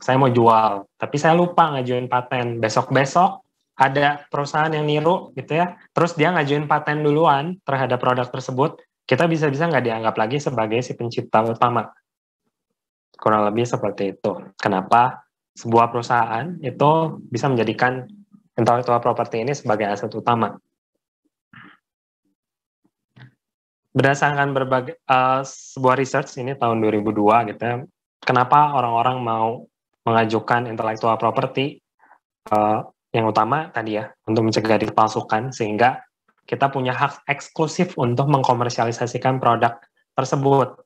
saya mau jual, tapi saya lupa ngajuin paten. Besok-besok ada perusahaan yang niru gitu ya, terus dia ngajuin paten duluan terhadap produk tersebut, kita bisa-bisa nggak dianggap lagi sebagai si pencipta utama. Kurang lebih seperti itu. Kenapa sebuah perusahaan itu bisa menjadikan intellectual property ini sebagai aset utama. Berdasarkan berbagai sebuah research ini tahun 2002 gitu ya, kenapa orang-orang mau mengajukan intellectual property yang utama tadi ya, untuk mencegah dipalsukan, sehingga kita punya hak eksklusif untuk mengkomersialisasikan produk tersebut.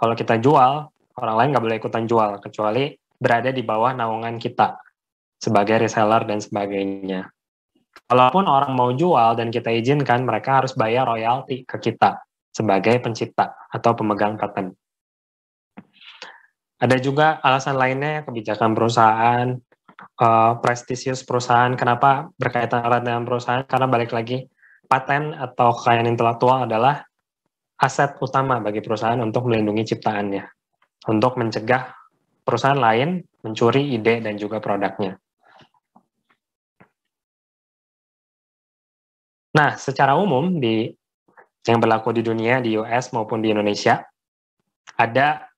Kalau kita jual, orang lain nggak boleh ikutan jual, kecuali berada di bawah naungan kita sebagai reseller dan sebagainya. Kalaupun orang mau jual dan kita izinkan, mereka harus bayar royalti ke kita sebagai pencipta atau pemegang paten. Ada juga alasan lainnya, kebijakan perusahaan, prestisius perusahaan. Kenapa berkaitan erat dengan perusahaan? Karena balik lagi, paten atau kekayaan intelektual adalah aset utama bagi perusahaan untuk melindungi ciptaannya, untuk mencegah perusahaan lain mencuri ide dan juga produknya. Nah, secara umum yang berlaku di dunia, di US maupun di Indonesia, ada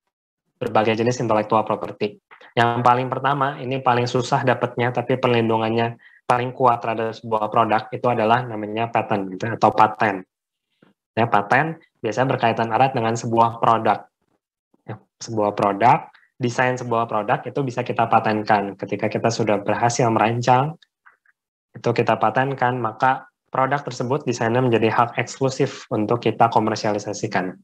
berbagai jenis intellectual property. Yang paling pertama, ini paling susah dapatnya, tapi perlindungannya paling kuat terhadap sebuah produk, itu adalah namanya patent gitu, atau paten. Ya, paten biasanya berkaitan erat dengan sebuah produk. Ya, sebuah produk, desain sebuah produk itu bisa kita patenkan. Ketika kita sudah berhasil merancang, itu kita patenkan, maka produk tersebut desainnya menjadi hak eksklusif untuk kita komersialisasikan.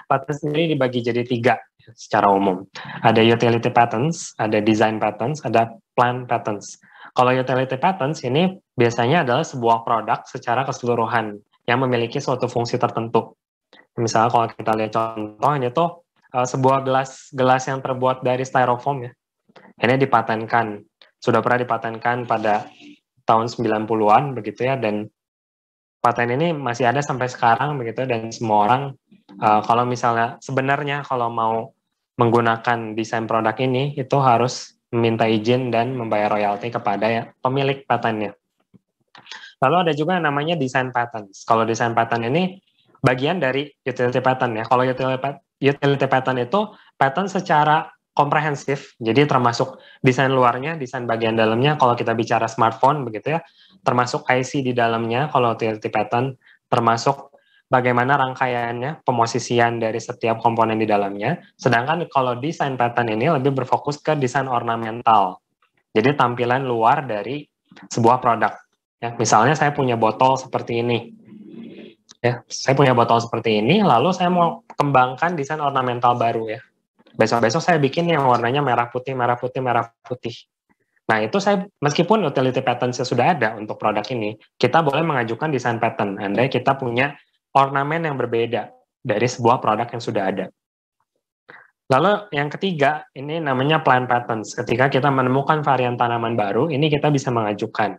Paten sendiri dibagi jadi 3 secara umum. Ada utility patents, ada design patents, ada plant patents. Kalau utility patents ini biasanya adalah sebuah produk secara keseluruhan yang memiliki suatu fungsi tertentu. Misalnya kalau kita lihat contoh, ini tuh sebuah gelas yang terbuat dari styrofoam ya. Ini dipatenkan. Sudah pernah dipatenkan pada tahun 90-an begitu ya, dan paten ini masih ada sampai sekarang begitu, dan semua orang kalau misalnya sebenarnya kalau mau menggunakan desain produk ini itu harus meminta izin dan membayar royalti kepada pemilik patennya. Lalu ada juga yang namanya design patents. Kalau design patent ini bagian dari utility patent ya. Kalau utility patent itu patent secara komprehensif, jadi termasuk desain luarnya, desain bagian dalamnya. Kalau kita bicara smartphone begitu ya, termasuk IC di dalamnya. Kalau utility patent termasuk bagaimana rangkaiannya, pemosisian dari setiap komponen di dalamnya. Sedangkan kalau desain patent ini lebih berfokus ke desain ornamental, jadi tampilan luar dari sebuah produk. Ya, misalnya saya punya botol seperti ini. Ya, saya punya botol seperti ini, lalu saya mau kembangkan desain ornamental baru ya. Besok-besok saya bikin yang warnanya merah putih, merah putih, merah putih. Nah, itu saya, meskipun utility patent sudah ada untuk produk ini, kita boleh mengajukan desain patent. Andai kita punya ornamen yang berbeda dari sebuah produk yang sudah ada. Lalu yang ketiga, ini namanya plant patents. Ketika kita menemukan varian tanaman baru, ini kita bisa mengajukan.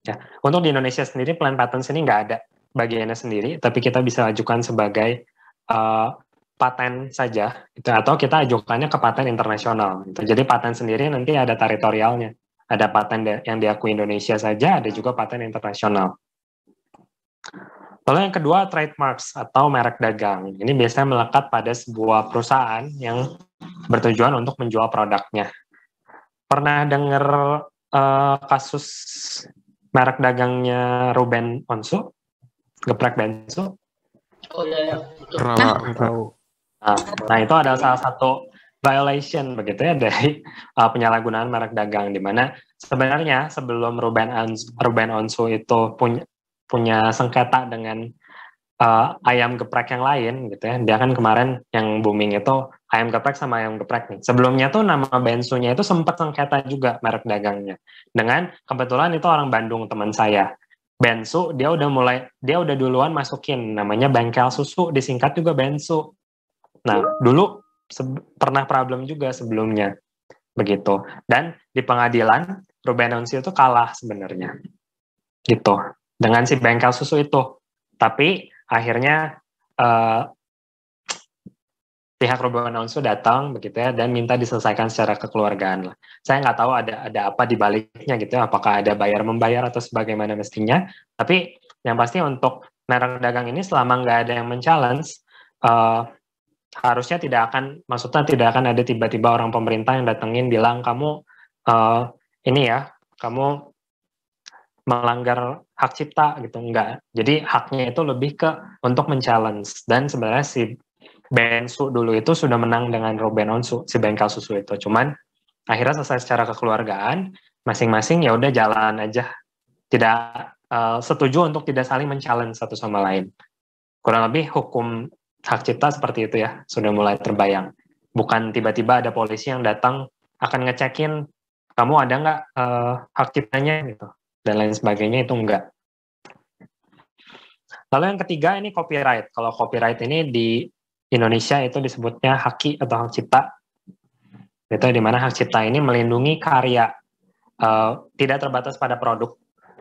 Ya, untuk di Indonesia sendiri, plant patents ini nggak ada bagiannya sendiri, tapi kita bisa ajukan sebagai paten saja, gitu, atau kita ajukannya ke paten internasional. Gitu. Jadi paten sendiri nanti ada teritorialnya. Ada paten yang diakui Indonesia saja, ada juga paten internasional. Lalu yang kedua, trademarks atau merek dagang. Ini biasanya melekat pada sebuah perusahaan yang bertujuan untuk menjual produknya. Pernah dengar kasus merek dagangnya Ruben Onsu? Geprek bensu? Oh iya, betul. Tahu. Nah, itu adalah salah satu violation begitu ya dari penyalahgunaan merek dagang, di mana sebenarnya sebelum Ruben Onsu itu punya sengketa dengan ayam geprek yang lain gitu ya. Dia kan kemarin yang booming itu ayam geprek sama ayam geprek nih. Sebelumnya tuh nama bensunya itu sempat sengketa juga merek dagangnya. Dengan kebetulan itu orang Bandung teman saya. Bensu dia udah duluan masukin namanya bengkel susu, disingkat juga bensu. Nah, dulu pernah problem juga sebelumnya begitu. Dan di pengadilan Ruben Onsu itu kalah sebenarnya. Gitu. Dengan si bengkel susu itu. Tapi akhirnya pihak Ruben Onsu datang begitu ya dan minta diselesaikan secara kekeluargaan lah. Saya nggak tahu ada apa di baliknya gitu ya, apakah ada bayar membayar atau sebagaimana mestinya. Tapi yang pasti untuk merek dagang ini selama nggak ada yang men-challenge, harusnya maksudnya tidak akan ada tiba-tiba orang pemerintah yang datengin bilang kamu ini ya, kamu melanggar hak cipta gitu, enggak. Jadi haknya itu lebih ke untuk men-challenge, dan sebenarnya si Bensu dulu itu sudah menang dengan Ruben Onsu, si bengkel susu itu. Cuman akhirnya selesai secara kekeluargaan, masing-masing ya udah jalan aja, tidak setuju untuk tidak saling men-challenge satu sama lain. Kurang lebih hukum hak cipta seperti itu ya, sudah mulai terbayang. Bukan tiba-tiba ada polisi yang datang akan ngecekin kamu ada nggak hak ciptanya gitu dan lain sebagainya, itu enggak. Lalu yang ketiga ini copyright. Kalau copyright ini di Indonesia itu disebutnya haki atau hak cipta. Itu di mana hak cipta ini melindungi karya, tidak terbatas pada produk,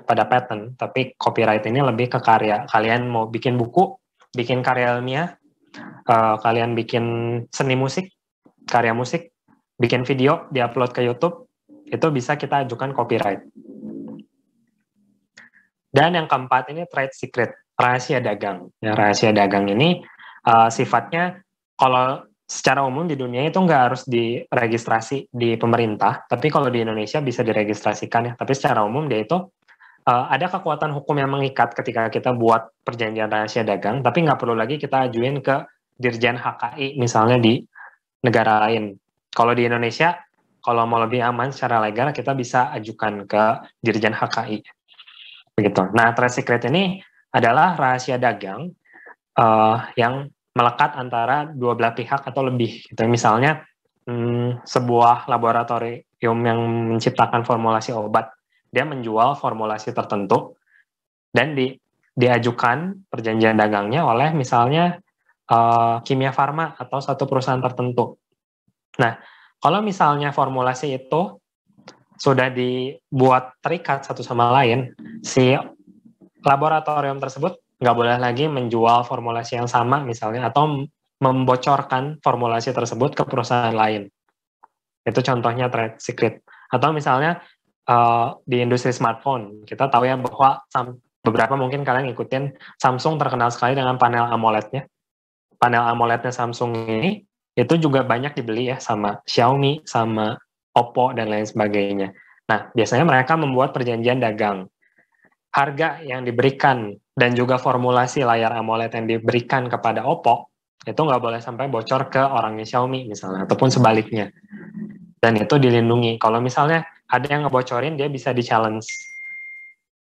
pada patent, tapi copyright ini lebih ke karya. Kalian mau bikin buku, bikin karya ilmiah, kalian bikin seni musik, karya musik, bikin video, diupload ke YouTube, itu bisa kita ajukan copyright. Dan yang keempat ini trade secret, rahasia dagang. Ya, rahasia dagang ini sifatnya kalau secara umum di dunia itu nggak harus diregistrasi di pemerintah, tapi kalau di Indonesia bisa diregistrasikan ya. Tapi secara umum dia itu ada kekuatan hukum yang mengikat ketika kita buat perjanjian rahasia dagang, tapi nggak perlu lagi kita ajuin ke Dirjen HKI misalnya di negara lain. Kalau di Indonesia, kalau mau lebih aman secara legal, kita bisa ajukan ke Dirjen HKI. Begitu. Nah, trade secret ini adalah rahasia dagang yang melekat antara dua belah pihak atau lebih. Gitu. Misalnya, sebuah laboratorium yang menciptakan formulasi obat, dia menjual formulasi tertentu dan diajukan perjanjian dagangnya oleh misalnya Kimia Farma atau satu perusahaan tertentu. Nah, kalau misalnya formulasi itu sudah dibuat terikat satu sama lain, si laboratorium tersebut nggak boleh lagi menjual formulasi yang sama misalnya, atau membocorkan formulasi tersebut ke perusahaan lain. Itu contohnya trade secret. Atau misalnya di industri smartphone, kita tahu ya bahwa beberapa mungkin kalian ngikutin, Samsung terkenal sekali dengan panel AMOLED-nya. Panel AMOLED-nya Samsung ini itu juga banyak dibeli ya sama Xiaomi, sama Oppo, dan lain sebagainya. Nah, biasanya mereka membuat perjanjian dagang. Harga yang diberikan dan juga formulasi layar AMOLED yang diberikan kepada Oppo itu nggak boleh sampai bocor ke orangnya Xiaomi misalnya, ataupun sebaliknya. Dan itu dilindungi. Kalau misalnya ada yang ngebocorin, dia bisa di-challenge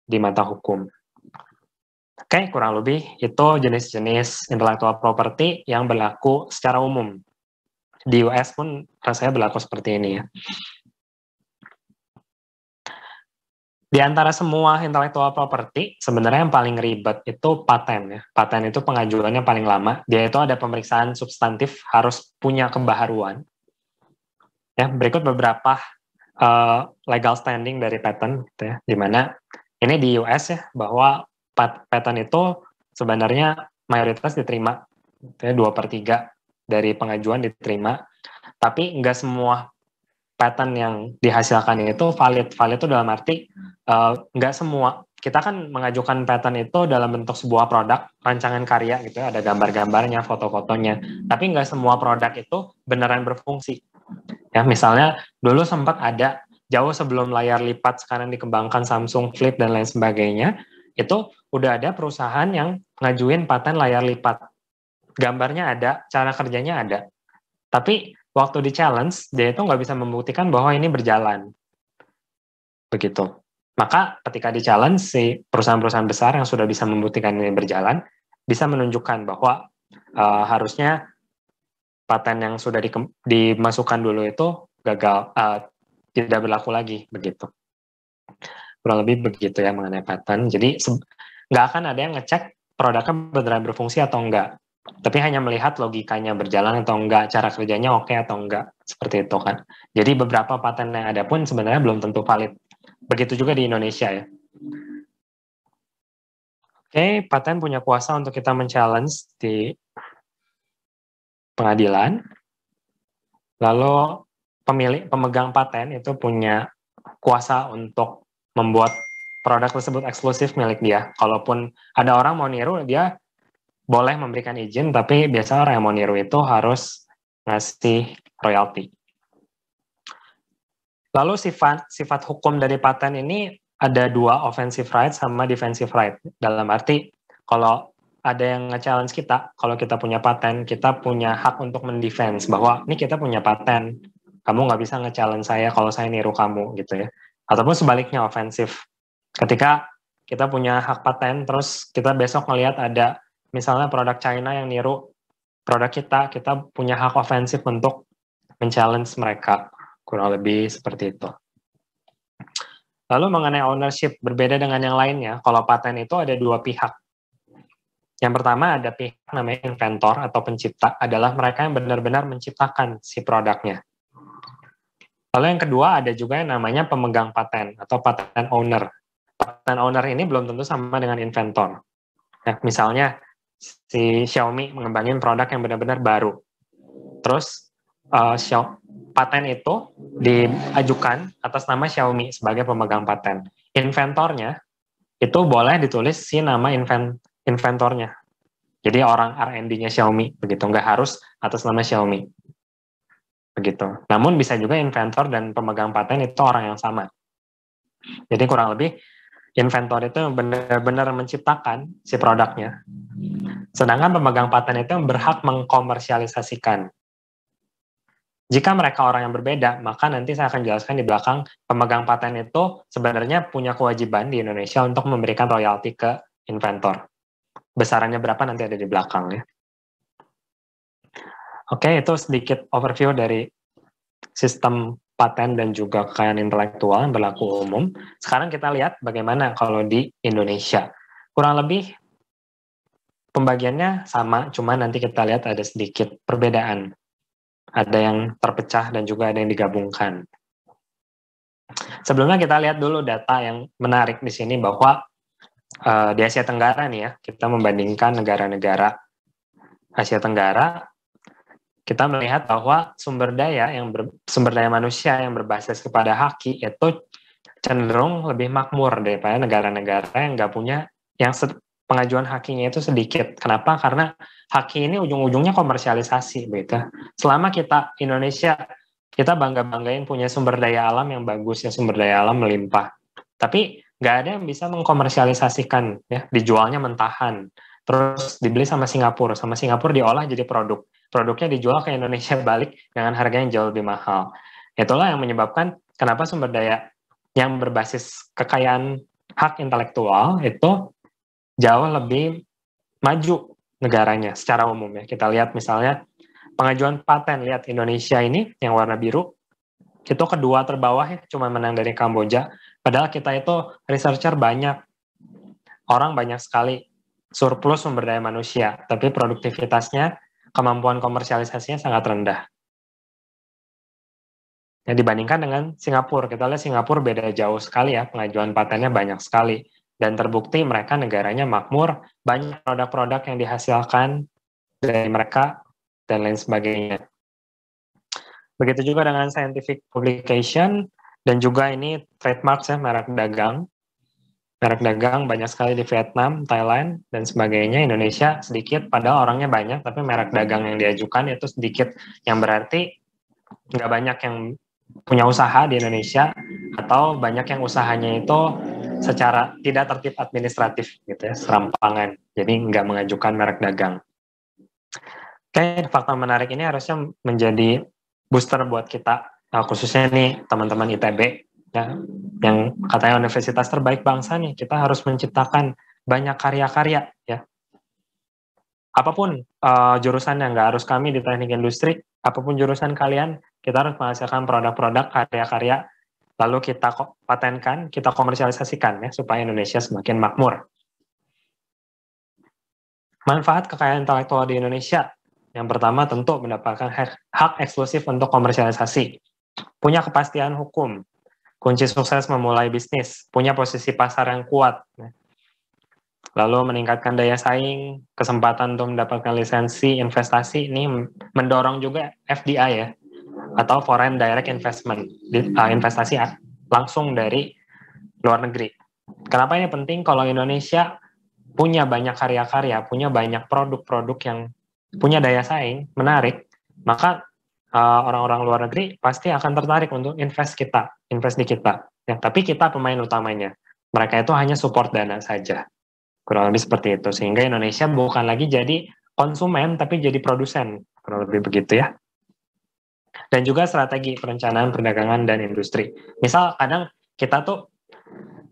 di mata hukum. Oke, kurang lebih itu jenis-jenis intellectual property yang berlaku secara umum. Di US pun rasanya berlaku seperti ini ya. Di antara semua intellectual property, sebenarnya yang paling ribet itu paten ya. Paten itu pengajuannya paling lama. Dia itu ada pemeriksaan substantif, harus punya kebaharuan. Ya, berikut beberapa legal standing dari patent, gitu ya. Dimana ini di US ya, bahwa patent itu sebenarnya mayoritas diterima, gitu ya, 2/3 dari pengajuan diterima. Tapi nggak semua patent yang dihasilkan itu valid. Valid itu dalam arti nggak semua. Kita kan mengajukan patent itu dalam bentuk sebuah produk, rancangan karya gitu ya, ada gambar-gambarnya, foto-fotonya. Tapi nggak semua produk itu beneran berfungsi. Ya, misalnya dulu sempat ada, jauh sebelum layar lipat sekarang dikembangkan Samsung Flip dan lain sebagainya, itu udah ada perusahaan yang ngajuin paten layar lipat. Gambarnya ada, cara kerjanya ada. Tapi waktu di challenge, dia itu nggak bisa membuktikan bahwa ini berjalan. Begitu. Maka ketika di challenge, si perusahaan-perusahaan besar yang sudah bisa membuktikan ini berjalan, bisa menunjukkan bahwa harusnya paten yang sudah dimasukkan dulu itu gagal, tidak berlaku lagi. Begitu. Kurang lebih begitu ya mengenai paten. Jadi nggak akan ada yang ngecek produknya beneran berfungsi atau enggak. Tapi hanya melihat logikanya berjalan atau enggak, cara kerjanya oke atau enggak, seperti itu kan. Jadi beberapa paten yang ada pun sebenarnya belum tentu valid. Begitu juga di Indonesia ya. Oke, paten punya kuasa untuk kita men-challenge di pengadilan. Lalu pemegang paten itu punya kuasa untuk membuat produk tersebut eksklusif milik dia. Kalaupun ada orang mau niru, dia boleh memberikan izin, tapi biasa orang yang mau niru itu harus ngasih royalti. Lalu sifat hukum dari paten ini ada dua, offensive right sama defensive right. Dalam arti, kalau ada yang nge-challenge kita, kalau kita punya paten, kita punya hak untuk mendefense bahwa ini kita punya paten, kamu nggak bisa nge-challenge saya kalau saya niru kamu gitu ya. Ataupun sebaliknya ofensif. Ketika kita punya hak paten, terus kita besok ngelihat ada misalnya produk China yang niru produk kita punya hak ofensif untuk men-challenge mereka. Kurang lebih seperti itu. Lalu mengenai ownership, berbeda dengan yang lainnya, kalau paten itu ada dua pihak. Yang pertama ada pihak namanya inventor atau pencipta, adalah mereka yang benar-benar menciptakan si produknya. Lalu yang kedua ada juga yang namanya pemegang paten atau patent owner. Patent owner ini belum tentu sama dengan inventor. Ya, misalnya si Xiaomi mengembangin produk yang benar-benar baru. Terus paten itu diajukan atas nama Xiaomi sebagai pemegang paten. Inventornya itu boleh ditulis si nama inventornya. Jadi orang R&D-nya Xiaomi, begitu. Nggak harus atas nama Xiaomi. Begitu. Namun bisa juga inventor dan pemegang paten itu orang yang sama. Jadi kurang lebih inventor itu benar-benar menciptakan si produknya. Sedangkan pemegang paten itu berhak mengkomersialisasikan. Jika mereka orang yang berbeda, maka nanti saya akan jelaskan di belakang, pemegang paten itu sebenarnya punya kewajiban di Indonesia untuk memberikan royalti ke inventor. Besarannya berapa nanti ada di belakang ya. Oke, itu sedikit overview dari sistem paten dan juga kekayaan intelektual yang berlaku umum. Sekarang kita lihat bagaimana kalau di Indonesia. Kurang lebih pembagiannya sama, cuma nanti kita lihat ada sedikit perbedaan. Ada yang terpecah dan juga ada yang digabungkan. Sebelumnya kita lihat dulu data yang menarik di sini bahwa di Asia Tenggara nih ya, kita membandingkan negara-negara Asia Tenggara, kita melihat bahwa sumber daya manusia yang berbasis kepada haki itu cenderung lebih makmur daripada negara-negara yang nggak punya, yang pengajuan hakinya itu sedikit. Kenapa? Karena haki ini ujung-ujungnya komersialisasi, begitu. Selama kita Indonesia, kita bangga-banggain punya sumber daya alam yang bagus ya, sumber daya alam melimpah. Tapi nggak ada yang bisa mengkomersialisasikan, ya, dijualnya mentahan. Terus dibeli sama Singapura diolah jadi produk. Produknya dijual ke Indonesia balik dengan harga yang jauh lebih mahal. Itulah yang menyebabkan kenapa sumber daya yang berbasis kekayaan hak intelektual itu jauh lebih maju negaranya secara umum ya. Kita lihat misalnya pengajuan paten, lihat Indonesia ini yang warna biru, itu kedua terbawah ya, cuma menang dari Kamboja. Padahal kita itu researcher banyak, orang banyak sekali, surplus sumber daya manusia, tapi produktivitasnya, kemampuan komersialisasinya sangat rendah. Ya, dibandingkan dengan Singapura, kita lihat Singapura beda jauh sekali ya, pengajuan patennya banyak sekali. Dan terbukti mereka negaranya makmur, banyak produk-produk yang dihasilkan dari mereka, dan lain sebagainya. Begitu juga dengan scientific publication, dan juga ini trademark ya, merek dagang. Merek dagang banyak sekali di Vietnam, Thailand, dan sebagainya. Indonesia sedikit, padahal orangnya banyak, tapi merek dagang yang diajukan itu sedikit. Yang berarti nggak banyak yang punya usaha di Indonesia, atau banyak yang usahanya itu secara tidak tertib administratif gitu ya, serampangan. Jadi nggak mengajukan merek dagang. Oke, fakta menarik ini harusnya menjadi booster buat kita, khususnya nih teman-teman ITB ya, yang katanya universitas terbaik bangsa nih, kita harus menciptakan banyak karya-karya ya. Apapun jurusan yang nggak harus kami di teknik industri, apapun jurusan kalian, kita harus menghasilkan produk-produk, karya-karya, lalu kita patenkan, kita komersialisasikan ya, supaya Indonesia semakin makmur. Manfaat kekayaan intelektual di Indonesia. Yang pertama tentu mendapatkan hak eksklusif untuk komersialisasi. Punya kepastian hukum. Kunci sukses memulai bisnis. Punya posisi pasar yang kuat. Lalu meningkatkan daya saing, kesempatan untuk mendapatkan lisensi investasi, ini mendorong juga FDI ya, atau Foreign Direct Investment, investasi langsung dari luar negeri. Kenapa ini penting? Kalau Indonesia punya banyak karya-karya, punya banyak produk-produk yang punya daya saing, menarik, maka orang-orang luar negeri pasti akan tertarik untuk invest di kita. Ya, tapi kita pemain utamanya. Mereka itu hanya support dana saja. Kurang lebih seperti itu. Sehingga Indonesia bukan lagi jadi konsumen, tapi jadi produsen. Kurang lebih begitu ya. Dan juga strategi perencanaan perdagangan dan industri. Misal kadang kita tuh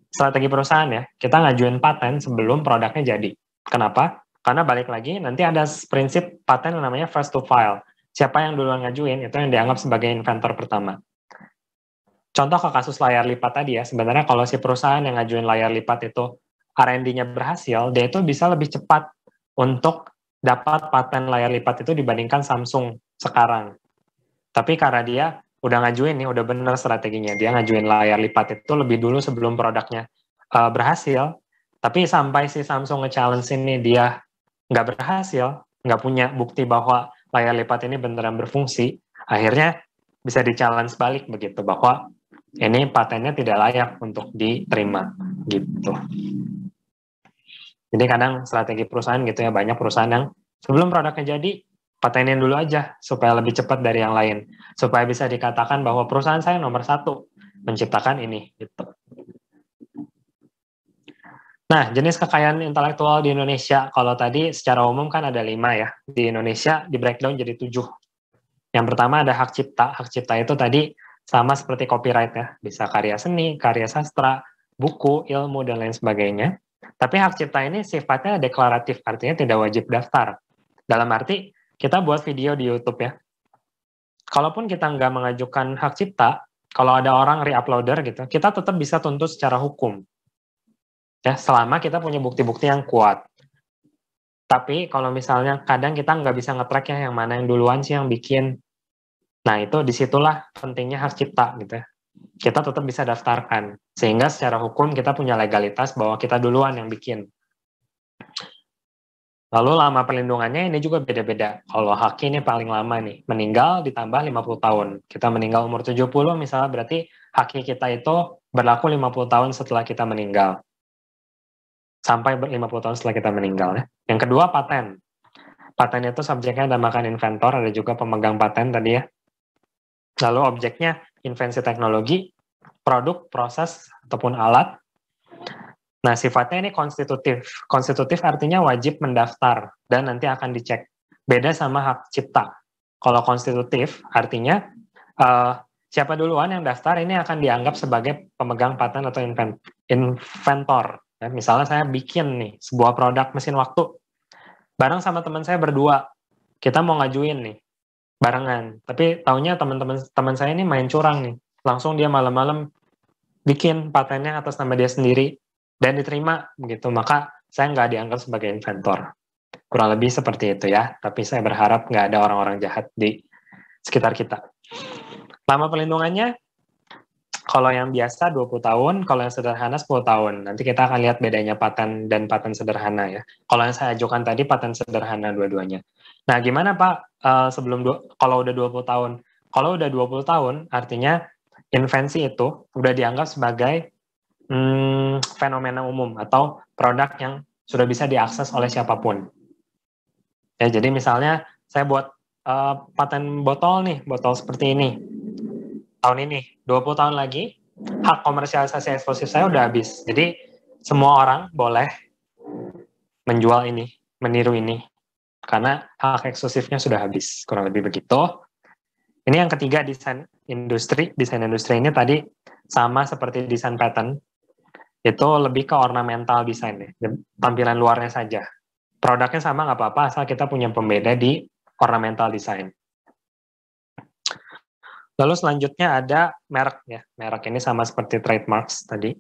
strategi perusahaan ya, kita ngajuin paten sebelum produknya jadi. Kenapa? Karena balik lagi, nanti ada prinsip paten yang namanya first to file. Siapa yang duluan ngajuin, itu yang dianggap sebagai inventor pertama. Contoh ke kasus layar lipat tadi ya, sebenarnya kalau si perusahaan yang ngajuin layar lipat itu R&D-nya berhasil, dia itu bisa lebih cepat untuk dapat paten layar lipat itu dibandingkan Samsung sekarang. Tapi karena dia udah ngajuin nih, udah bener strateginya, dia ngajuin layar lipat itu lebih dulu sebelum produknya berhasil, tapi sampai si Samsung nge-challenge ini dia nggak berhasil, nggak punya bukti bahwa layar lipat ini beneran berfungsi, akhirnya bisa di-challenge balik begitu, bahwa ini patennya tidak layak untuk diterima, gitu. Jadi kadang strategi perusahaan gitu ya, banyak perusahaan yang sebelum produknya jadi, patenin dulu aja supaya lebih cepat dari yang lain, supaya bisa dikatakan bahwa perusahaan saya nomor 1 menciptakan ini gitu. Nah, jenis kekayaan intelektual di Indonesia, kalau tadi secara umum kan ada 5 ya, di Indonesia di breakdown jadi 7. Yang pertama ada hak cipta. Hak cipta itu tadi sama seperti copyright ya, bisa karya seni, karya sastra, buku, ilmu, dan lain sebagainya. Tapi hak cipta ini sifatnya deklaratif, artinya tidak wajib daftar. Dalam arti, kita buat video di YouTube ya, kalaupun kita nggak mengajukan hak cipta, kalau ada orang re-uploader gitu, kita tetap bisa tuntut secara hukum. Ya, selama kita punya bukti-bukti yang kuat. Tapi kalau misalnya kadang kita nggak bisa nge-track ya, yang mana yang duluan sih yang bikin. Nah, itu disitulah pentingnya hak cipta gitu ya. Kita tetap bisa daftarkan. Sehingga secara hukum kita punya legalitas bahwa kita duluan yang bikin. Lalu lama perlindungannya ini juga beda-beda. Kalau haki ini paling lama nih, meninggal ditambah 50 tahun. Kita meninggal umur 70 misalnya, berarti haki kita itu berlaku 50 tahun setelah kita meninggal. Sampai 50 tahun setelah kita meninggal ya. Yang kedua, paten. Paten itu subjeknya namakan inventor, ada juga pemegang paten tadi ya. Lalu objeknya invensi teknologi, produk, proses, ataupun alat. Nah, sifatnya ini konstitutif. Konstitutif artinya wajib mendaftar dan nanti akan dicek. Beda sama hak cipta. Kalau konstitutif artinya siapa duluan yang daftar ini akan dianggap sebagai pemegang paten atau inventor. Nah, misalnya saya bikin nih sebuah produk mesin waktu bareng sama teman saya berdua. Kita mau ngajuin nih barengan. Tapi taunya teman saya ini main curang nih. Langsung dia malam-malam bikin patennya atas nama dia sendiri dan diterima begitu, maka saya nggak dianggap sebagai inventor. Kurang lebih seperti itu ya, tapi saya berharap nggak ada orang-orang jahat di sekitar kita. Lama perlindungannya, kalau yang biasa 20 tahun, kalau yang sederhana 10 tahun. Nanti kita akan lihat bedanya paten dan paten sederhana ya. Kalau yang saya ajukan tadi paten sederhana dua-duanya. Nah, gimana Pak kalau udah 20 tahun? Kalau udah 20 tahun, artinya invensi itu udah dianggap sebagai fenomena umum atau produk yang sudah bisa diakses oleh siapapun. Ya, jadi misalnya saya buat paten botol nih, botol seperti ini. Tahun ini, 20 tahun lagi, hak komersialisasi eksklusif saya udah habis. Jadi semua orang boleh menjual ini, meniru ini. Karena hak eksklusifnya sudah habis. Kurang lebih begitu. Ini yang ketiga, desain industri. Desain industri ini tadi sama seperti desain pattern. Itu lebih ke ornamental design ya, tampilan luarnya saja. Produknya sama nggak apa-apa, asal kita punya pembeda di ornamental design. Lalu selanjutnya ada merek ya. Merek ini sama seperti trademarks tadi.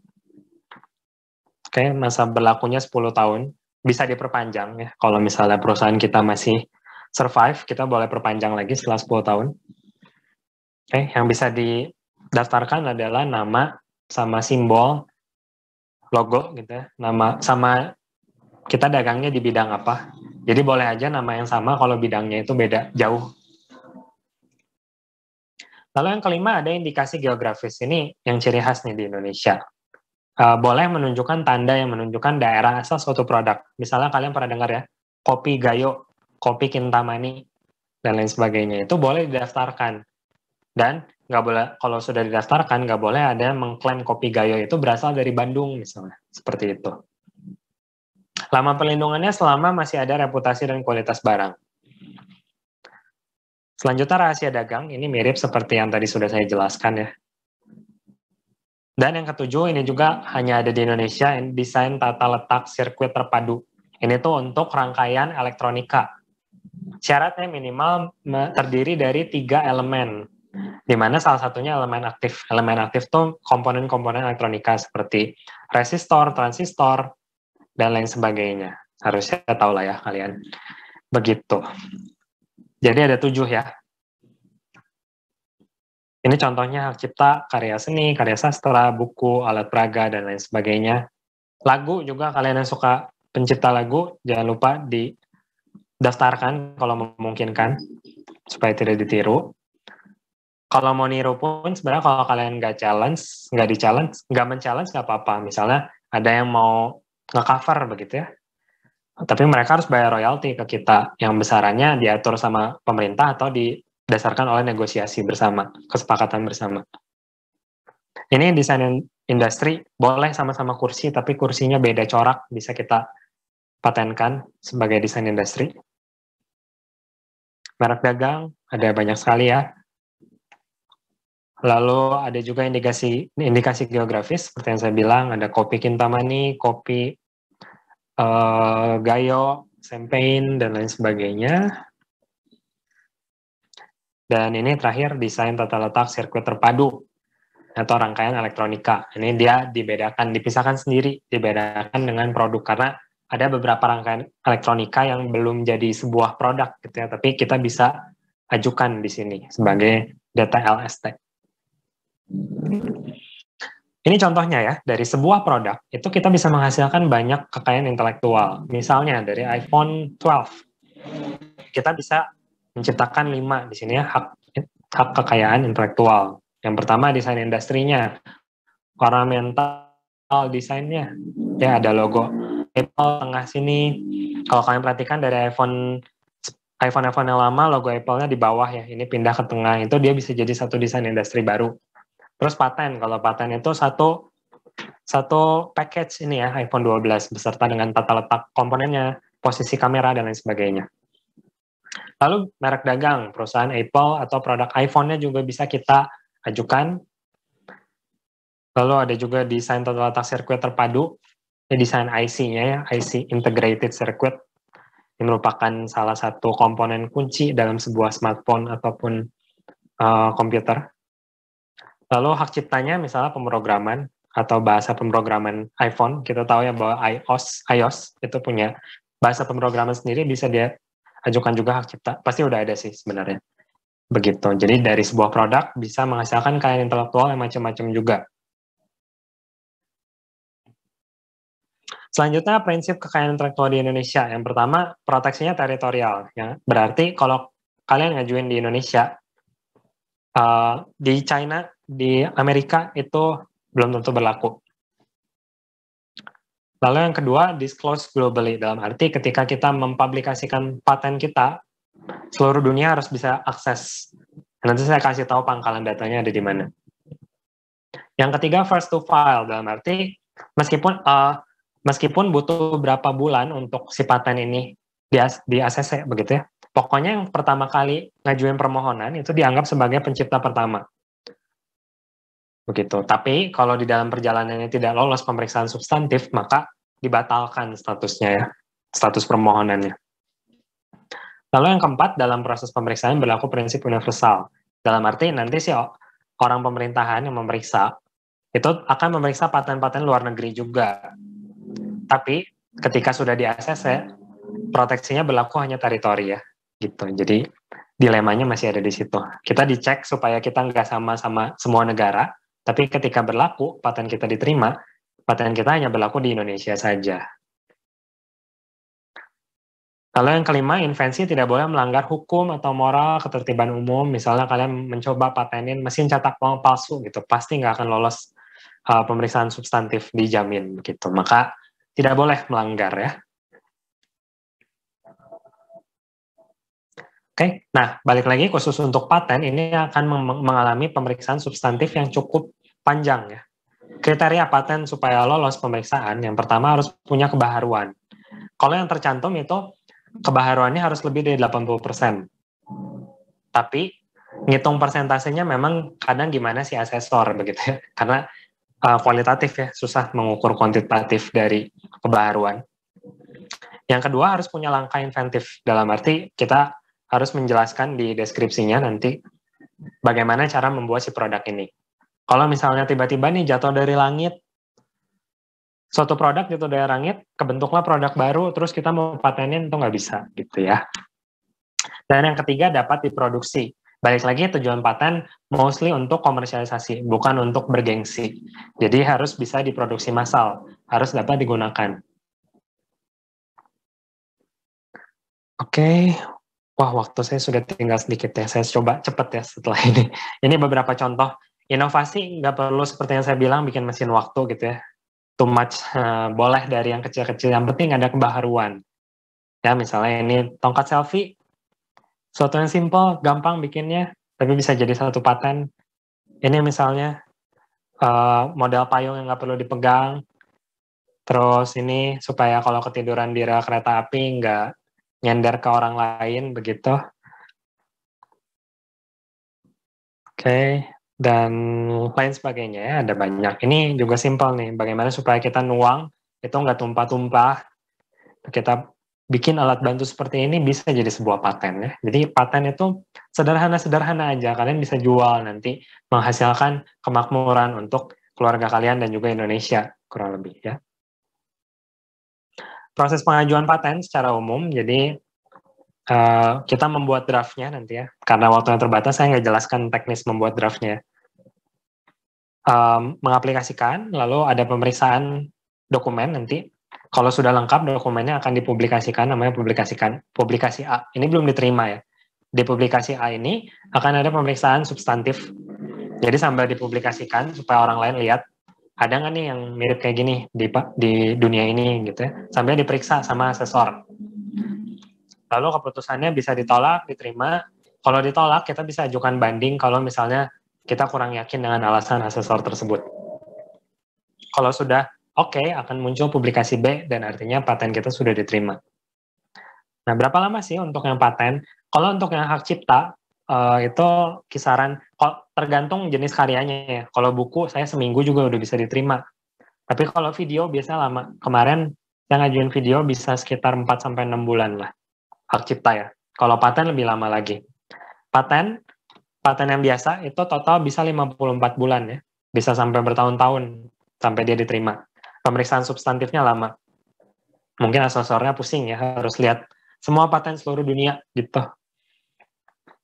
Oke, masa berlakunya 10 tahun. Bisa diperpanjang ya. Kalau misalnya perusahaan kita masih survive, kita boleh perpanjang lagi setelah 10 tahun. Oke, yang bisa didaftarkan adalah nama sama simbol, logo gitu ya, nama sama kita dagangnya di bidang apa. Jadi boleh aja nama yang sama kalau bidangnya itu beda jauh. Lalu yang kelima ada indikasi geografis. Ini yang ciri khas nih di Indonesia. Boleh menunjukkan tanda yang menunjukkan daerah asal suatu produk. Misalnya kalian pernah dengar ya, kopi Gayo, kopi Kintamani, dan lain sebagainya. Itu boleh didaftarkan. Dan nggak boleh, kalau sudah didaftarkan, nggak boleh ada yang mengklaim kopi Gayo itu berasal dari Bandung misalnya. Seperti itu. Lama perlindungannya selama masih ada reputasi dan kualitas barang. Selanjutnya rahasia dagang, ini mirip seperti yang tadi sudah saya jelaskan ya. Dan yang ketujuh, ini juga hanya ada di Indonesia, desain tata letak sirkuit terpadu. Ini tuh untuk rangkaian elektronika. Syaratnya minimal terdiri dari 3 elemen, di mana salah satunya elemen aktif. Elemen aktif tuh komponen-komponen elektronika seperti resistor, transistor, dan lain sebagainya. Harusnya tahu lah ya kalian. Begitu. Jadi ada 7 ya. Ini contohnya hak cipta, karya seni, karya sastra, buku, alat peraga, dan lain sebagainya. Lagu juga, kalian yang suka pencipta lagu, jangan lupa didaftarkan kalau memungkinkan, supaya tidak ditiru. Kalau mau niru pun, sebenarnya kalau kalian nggak men-challenge, nggak apa-apa. Misalnya, ada yang mau nge-cover begitu ya. Tapi mereka harus bayar royalti ke kita, yang besarannya diatur sama pemerintah atau didasarkan oleh negosiasi bersama, kesepakatan bersama. Ini desain industri, boleh sama-sama kursi, tapi kursinya beda corak, bisa kita patenkan sebagai desain industri. Merek dagang, ada banyak sekali ya. Lalu ada juga indikasi geografis, seperti yang saya bilang, ada kopi Kintamani, kopi Gayo, Champagne, dan lain sebagainya. Dan ini terakhir, desain tata letak sirkuit terpadu, atau rangkaian elektronika. Ini dia dipisahkan sendiri, dibedakan dengan produk, karena ada beberapa rangkaian elektronika yang belum jadi sebuah produk, gitu ya, tapi kita bisa ajukan di sini sebagai data LST. Ini contohnya ya, dari sebuah produk, itu kita bisa menghasilkan banyak kekayaan intelektual. Misalnya dari iPhone 12, kita bisa menciptakan 5 di sini ya, hak kekayaan intelektual. Yang pertama, desain industrinya, ornamental desainnya, ya ada logo Apple tengah sini. Kalau kalian perhatikan dari iPhone yang lama, logo Apple-nya di bawah ya, ini pindah ke tengah, itu dia bisa jadi satu desain industri baru. Terus paten, kalau paten itu satu package ini ya, iPhone 12 beserta dengan tata letak komponennya, posisi kamera, dan lain sebagainya. Lalu merek dagang, perusahaan Apple atau produk iPhone-nya juga bisa kita ajukan. Lalu ada juga desain tata letak sirkuit terpadu, ini desain IC-nya ya, IC Integrated Circuit. Ini merupakan salah satu komponen kunci dalam sebuah smartphone ataupun komputer. Lalu hak ciptanya misalnya pemrograman atau bahasa pemrograman iPhone, kita tahu ya bahwa iOS itu punya bahasa pemrograman sendiri, bisa dia ajukan juga hak cipta. Pasti udah ada sih sebenarnya. Begitu. Jadi dari sebuah produk bisa menghasilkan kekayaan intelektual yang macam-macam juga. Selanjutnya, prinsip kekayaan intelektual di Indonesia. Yang pertama, proteksinya teritorial. Ya. Berarti kalau kalian ngajuin di Indonesia, di China, di Amerika itu belum tentu berlaku. Lalu yang kedua, disclose globally. Dalam arti ketika kita mempublikasikan paten kita, seluruh dunia harus bisa akses. Nanti saya kasih tahu pangkalan datanya ada di mana. Yang ketiga, first to file. Dalam arti meskipun butuh berapa bulan untuk si paten ini di ACC, begitu ya. Pokoknya yang pertama kali ngajuin permohonan itu dianggap sebagai pencipta pertama. Begitu. Tapi kalau di dalam perjalanannya tidak lolos pemeriksaan substantif, maka dibatalkan statusnya ya, status permohonannya. Lalu yang keempat, dalam proses pemeriksaan berlaku prinsip universal. Dalam arti nanti si orang pemerintahan yang memeriksa, itu akan memeriksa paten-paten luar negeri juga. Tapi ketika sudah di ACC, proteksinya berlaku hanya teritori ya. Gitu. Jadi dilemanya masih ada di situ. Kita dicek supaya kita nggak sama-sama semua negara, tapi ketika berlaku, paten kita diterima, paten kita hanya berlaku di Indonesia saja. Lalu yang kelima, invensi tidak boleh melanggar hukum atau moral ketertiban umum. Misalnya kalian mencoba patenin mesin cetak uang palsu gitu, pasti nggak akan lolos pemeriksaan substantif, dijamin begitu. Maka tidak boleh melanggar ya. Oke, nah balik lagi khusus untuk paten ini akan mengalami pemeriksaan substantif yang cukup panjang ya. Kriteria paten supaya lolos pemeriksaan, yang pertama harus punya kebaharuan. Kalau yang tercantum itu kebaharuannya harus lebih dari 80%. Tapi ngitung persentasenya memang kadang gimana sih asesor begitu ya. Karena kualitatif ya, susah mengukur kuantitatif dari kebaharuan. Yang kedua harus punya langkah inventif. Dalam arti kita harus menjelaskan di deskripsinya nanti bagaimana cara membuat si produk ini. Kalau misalnya tiba-tiba nih jatuh dari langit, suatu produk jatuh dari langit, kebentuklah produk baru, terus kita mau patenin itu nggak bisa gitu ya. Dan yang ketiga dapat diproduksi. Balik lagi tujuan paten mostly untuk komersialisasi, bukan untuk bergengsi. Jadi harus bisa diproduksi massal, harus dapat digunakan. Oke, wah waktu saya sudah tinggal sedikit ya, saya coba cepat ya setelah ini. Ini beberapa contoh. Inovasi nggak perlu seperti yang saya bilang bikin mesin waktu gitu ya. Too much, boleh dari yang kecil-kecil, yang penting ada kebaharuan. Ya misalnya ini tongkat selfie, suatu yang simple, gampang bikinnya, tapi bisa jadi satu paten. Ini misalnya model payung yang nggak perlu dipegang. Terus ini supaya kalau ketiduran di rel kereta api nggak nyender ke orang lain begitu. Oke, dan lain sebagainya ya, ada banyak. Ini juga simpel nih, bagaimana supaya kita nuang itu nggak tumpah-tumpah. Kita bikin alat bantu seperti ini bisa jadi sebuah paten ya. Jadi paten itu sederhana-sederhana aja, kalian bisa jual nanti, menghasilkan kemakmuran untuk keluarga kalian dan juga Indonesia kurang lebih ya. Proses pengajuan paten secara umum, jadi kita membuat draftnya nanti ya, karena waktunya terbatas saya nggak jelaskan teknis membuat draftnya. Mengaplikasikan, lalu ada pemeriksaan dokumen nanti. Kalau sudah lengkap dokumennya akan dipublikasikan, namanya publikasi A. Ini belum diterima ya. Di publikasi A ini akan ada pemeriksaan substantif. Jadi sambil dipublikasikan supaya orang lain lihat ada nggak nih yang mirip kayak gini di dunia ini gitu ya. Sambil diperiksa sama asesor. Lalu keputusannya bisa ditolak, diterima. Kalau ditolak, kita bisa ajukan banding kalau misalnya kita kurang yakin dengan alasan asesor tersebut. Kalau sudah oke, akan muncul publikasi B, dan artinya paten kita sudah diterima. Nah, berapa lama sih untuk yang paten? Kalau untuk yang hak cipta, itu kisaran, tergantung jenis karyanya ya. Kalau buku, saya seminggu juga udah bisa diterima. Tapi kalau video biasanya lama. Kemarin saya ngajuin video bisa sekitar 4-6 bulan lah. Hak cipta ya. Kalau paten lebih lama lagi. Paten yang biasa itu total bisa 54 bulan ya. Bisa sampai bertahun-tahun sampai dia diterima. Pemeriksaan substantifnya lama. Mungkin asesornya pusing ya, harus lihat semua paten seluruh dunia gitu.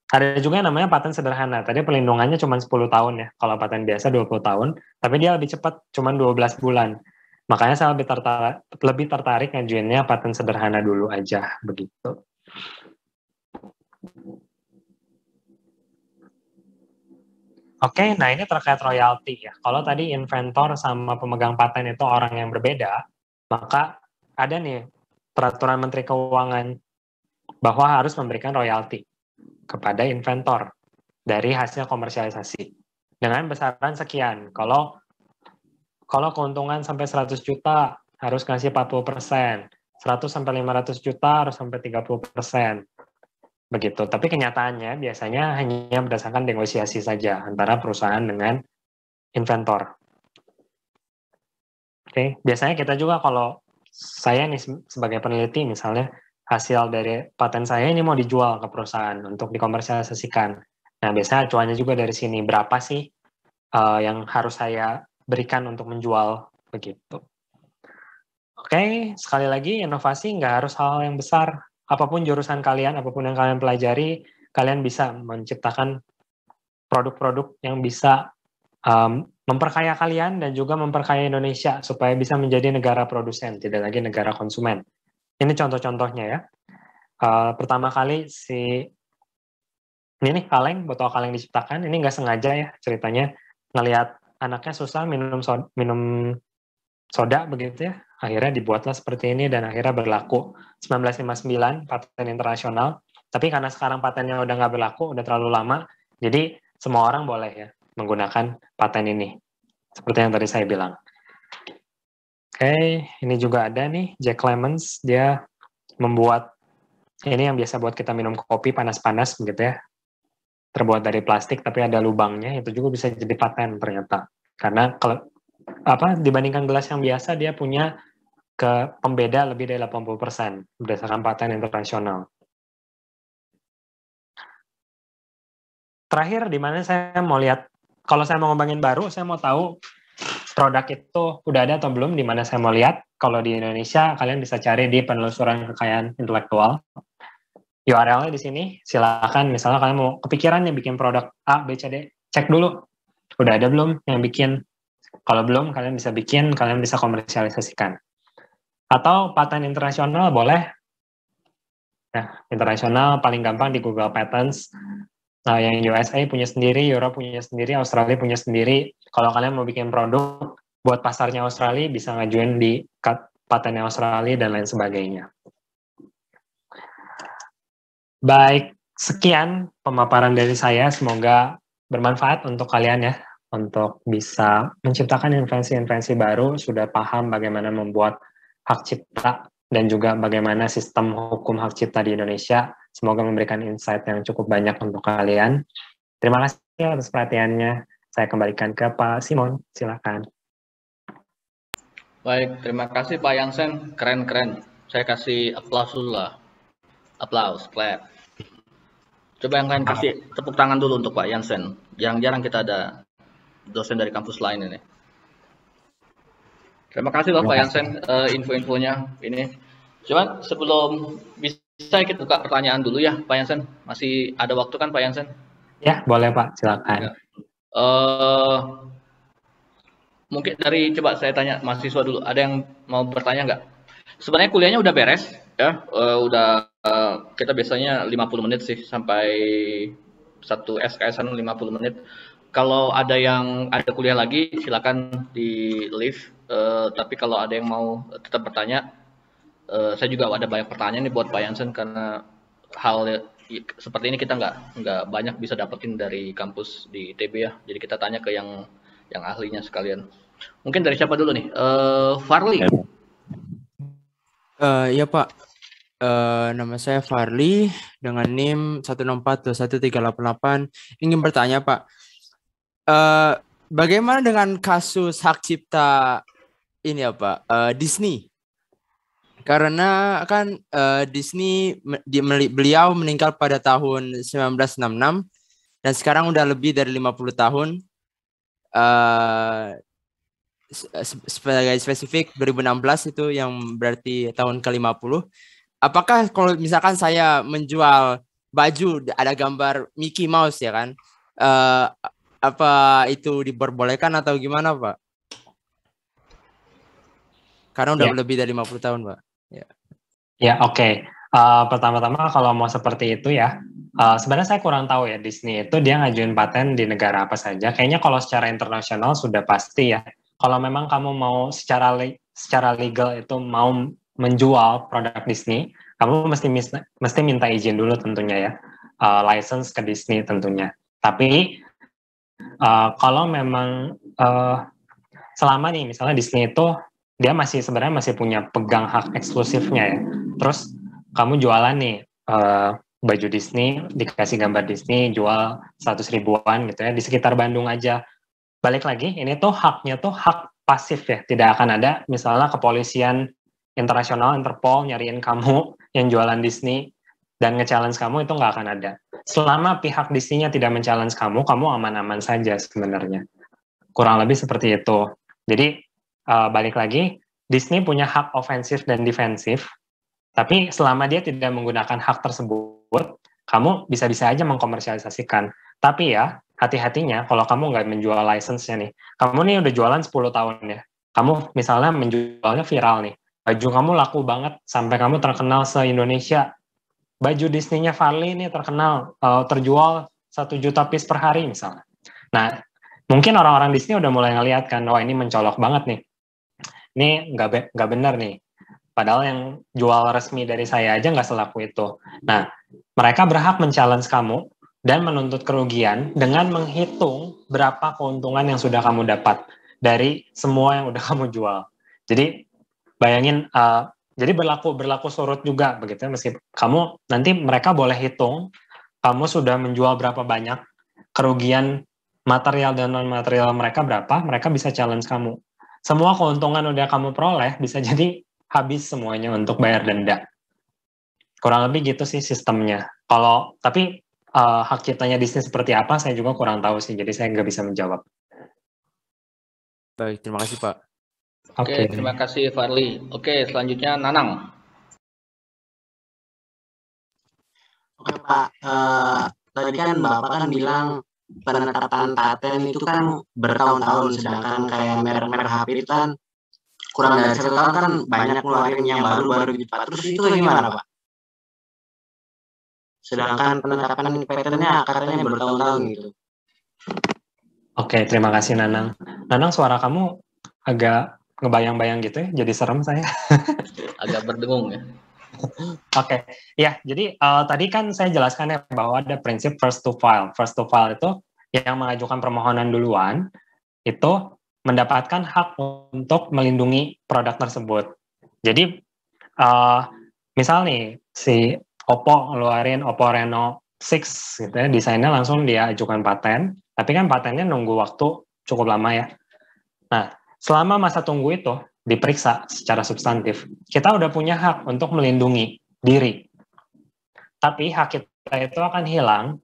Ada juga yang namanya paten sederhana. Tadi perlindungannya cuma 10 tahun ya. Kalau paten biasa 20 tahun, tapi dia lebih cepat, cuma 12 bulan. Makanya saya lebih tertarik ngajuinnya paten sederhana dulu aja begitu. Oke, nah ini terkait royalti ya. Kalau tadi inventor sama pemegang paten itu orang yang berbeda, maka ada nih peraturan Menteri Keuangan bahwa harus memberikan royalti kepada inventor dari hasil komersialisasi dengan besaran sekian. Kalau keuntungan sampai 100 juta harus ngasih 40%, 100 sampai 500 juta harus sampai 30%. Begitu. Tapi kenyataannya biasanya hanya berdasarkan negosiasi saja antara perusahaan dengan inventor. Oke, biasanya kita juga kalau saya nih sebagai peneliti misalnya hasil dari paten saya ini mau dijual ke perusahaan untuk dikomersialisasikan. Nah, biasanya acuannya juga dari sini berapa sih yang harus saya berikan untuk menjual begitu. Oke, sekali lagi inovasi nggak harus hal-hal yang besar. Apapun jurusan kalian, apapun yang kalian pelajari, kalian bisa menciptakan produk-produk yang bisa memperkaya kalian dan juga memperkaya Indonesia supaya bisa menjadi negara produsen, tidak lagi negara konsumen. Ini contoh-contohnya ya. Pertama kali ini nih botol kaleng diciptakan, ini nggak sengaja ya ceritanya, ngelihat anaknya susah minum soda begitu ya, akhirnya dibuatlah seperti ini dan akhirnya berlaku. 1959 paten internasional, tapi karena sekarang patennya udah nggak berlaku, udah terlalu lama, jadi semua orang boleh ya menggunakan paten ini, seperti yang tadi saya bilang. Oke, ini juga ada nih Jack Lemons, dia membuat ini yang biasa buat kita minum kopi panas-panas begitu ya, terbuat dari plastik tapi ada lubangnya, itu juga bisa jadi paten ternyata. Karena kalau dibandingkan gelas yang biasa, dia punya pembeda lebih dari 80% berdasarkan paten internasional. Terakhir, di mana saya mau lihat, kalau saya mau ngembangin baru, saya mau tahu produk itu udah ada atau belum, di mana saya mau lihat. Kalau di Indonesia, kalian bisa cari di penelusuran kekayaan intelektual. URL-nya di sini, silakan. Misalnya kalian mau kepikiran nih bikin produk A, B, C, D, cek dulu. Udah ada belum yang bikin? Kalau belum, kalian bisa bikin, kalian bisa komersialisasikan. Atau paten internasional boleh. Nah, internasional paling gampang di Google Patents. Nah, yang USA punya sendiri, Europe punya sendiri, Australia punya sendiri. Kalau kalian mau bikin produk buat pasarnya Australia, bisa ngajuin di patennya Australia dan lain sebagainya. Baik, sekian pemaparan dari saya. Semoga bermanfaat untuk kalian ya, untuk bisa menciptakan invensi-invensi baru, sudah paham bagaimana membuat hak cipta dan juga bagaimana sistem hukum hak cipta di Indonesia. Semoga memberikan insight yang cukup banyak untuk kalian. Terima kasih atas perhatiannya. Saya kembalikan ke Pak Simon, silakan. Baik, terima kasih Pak Yansen, keren-keren. Saya kasih aplaus dulu lah. Aplaus, clap. Coba yang lain kasih tepuk tangan dulu untuk Pak Yansen. Jarang-jarang kita ada dosen dari kampus lain ini. Terima kasih loh Pak Yansen, info-infonya ini. Cuman sebelum bisa kita buka pertanyaan dulu ya Pak Yansen. Masih ada waktu kan Pak Yansen? Ya, boleh Pak, silakan. Ya. Mungkin coba saya tanya mahasiswa dulu. Ada yang mau bertanya nggak? Sebenarnya kuliahnya udah beres, ya. Kita biasanya 50 menit sih sampai satu SKS-an 50 menit. Kalau ada yang ada kuliah lagi, silakan di leave. Tapi kalau ada yang mau tetap bertanya, saya juga ada banyak pertanyaan nih buat Pak Yansen karena hal seperti ini kita nggak banyak bisa dapetin dari kampus di ITB ya. Jadi kita tanya ke yang ahlinya sekalian. Mungkin dari siapa dulu nih? Farli. Ya Pak, nama saya Farli dengan NIM 1642138. Ingin bertanya Pak, bagaimana dengan kasus hak cipta ini ya Pak, Disney? Karena kan Disney beliau meninggal pada tahun 1966 dan sekarang udah lebih dari 50 tahun. Sebagai spesifik 2016 itu yang berarti tahun ke-50. Apakah kalau misalkan saya menjual baju ada gambar Mickey Mouse ya kan, apa itu diperbolehkan atau gimana Pak? Karena udah lebih dari 50 tahun Pak. Ya, oke. Pertama-tama kalau mau seperti itu ya, sebenarnya saya kurang tahu ya Disney itu dia ngajuin paten di negara apa saja. Kayaknya kalau secara internasional sudah pasti ya. Kalau memang kamu mau secara legal itu mau menjual produk Disney, kamu mesti minta izin dulu tentunya ya, license ke Disney tentunya. Tapi kalau memang selama nih misalnya Disney itu dia sebenarnya masih punya pegang hak eksklusifnya ya. Terus kamu jualan nih baju Disney, dikasih gambar Disney, jual 100 ribuan gitu ya di sekitar Bandung aja. Balik lagi, ini tuh haknya tuh hak pasif ya, tidak akan ada misalnya kepolisian internasional, Interpol nyariin kamu yang jualan Disney dan nge-challenge kamu, itu nggak akan ada. Selama pihak Disney-nya tidak men-challenge kamu aman-aman saja sebenarnya. Kurang lebih seperti itu. Jadi balik lagi, Disney punya hak ofensif dan defensif, tapi selama dia tidak menggunakan hak tersebut, kamu bisa-bisa aja mengkomersialisasikan. Tapi ya, hati-hatinya kalau kamu nggak menjual license-nya nih. Kamu nih udah jualan 10 tahun ya. Kamu misalnya menjualnya viral nih. Baju kamu laku banget sampai kamu terkenal se-Indonesia. baju Disney-nya Farley ini terkenal, terjual 1 juta piece per hari misalnya. Nah, mungkin orang-orang Disney udah mulai ngeliat kan, wah ini mencolok banget nih. Ini nggak benar nih. Padahal yang jual resmi dari saya aja nggak selaku itu. Nah, mereka berhak men-challenge kamu dan menuntut kerugian dengan menghitung berapa keuntungan yang sudah kamu dapat dari semua yang udah kamu jual. Jadi bayangin, jadi berlaku surut juga begitu ya, meskipun kamu nanti mereka boleh hitung kamu sudah menjual berapa banyak, kerugian material dan non material mereka berapa, mereka bisa challenge kamu. Semua keuntungan udah kamu peroleh bisa jadi habis semuanya untuk bayar denda. Kurang lebih gitu sih sistemnya. Tapi hak ciptanya Disney seperti apa, saya juga kurang tahu sih, jadi saya nggak bisa menjawab. Baik, terima kasih Pak. Oke, terima kasih Farli. Oke, selanjutnya Nanang. Oke Pak, tadi kan Bapak kan bilang penetapan paten itu kan bertahun-tahun, sedangkan kayak merek-merek HP itu kan kurang dari 1 tahun kan banyak ngeluarin yang baru-baru gitu Pak. Terus itu gimana Pak? Sedangkan penetapan patennya katanya bertahun-tahun gitu. Oke, terima kasih Nanang. Nanang, suara kamu agak ngebayang-bayang gitu ya, jadi serem saya. Agak berdengung ya. Oke, ya, jadi tadi kan saya jelaskan ya bahwa ada prinsip first to file. First to file itu yang mengajukan permohonan duluan, itu mendapatkan hak untuk melindungi produk tersebut. Jadi, misal nih, si Oppo ngeluarin Oppo Reno 6 gitu ya, desainnya langsung dia ajukan paten, tapi kan patennya nunggu waktu cukup lama ya. Nah, selama masa tunggu itu diperiksa secara substantif, kita udah punya hak untuk melindungi diri. Tapi hak kita itu akan hilang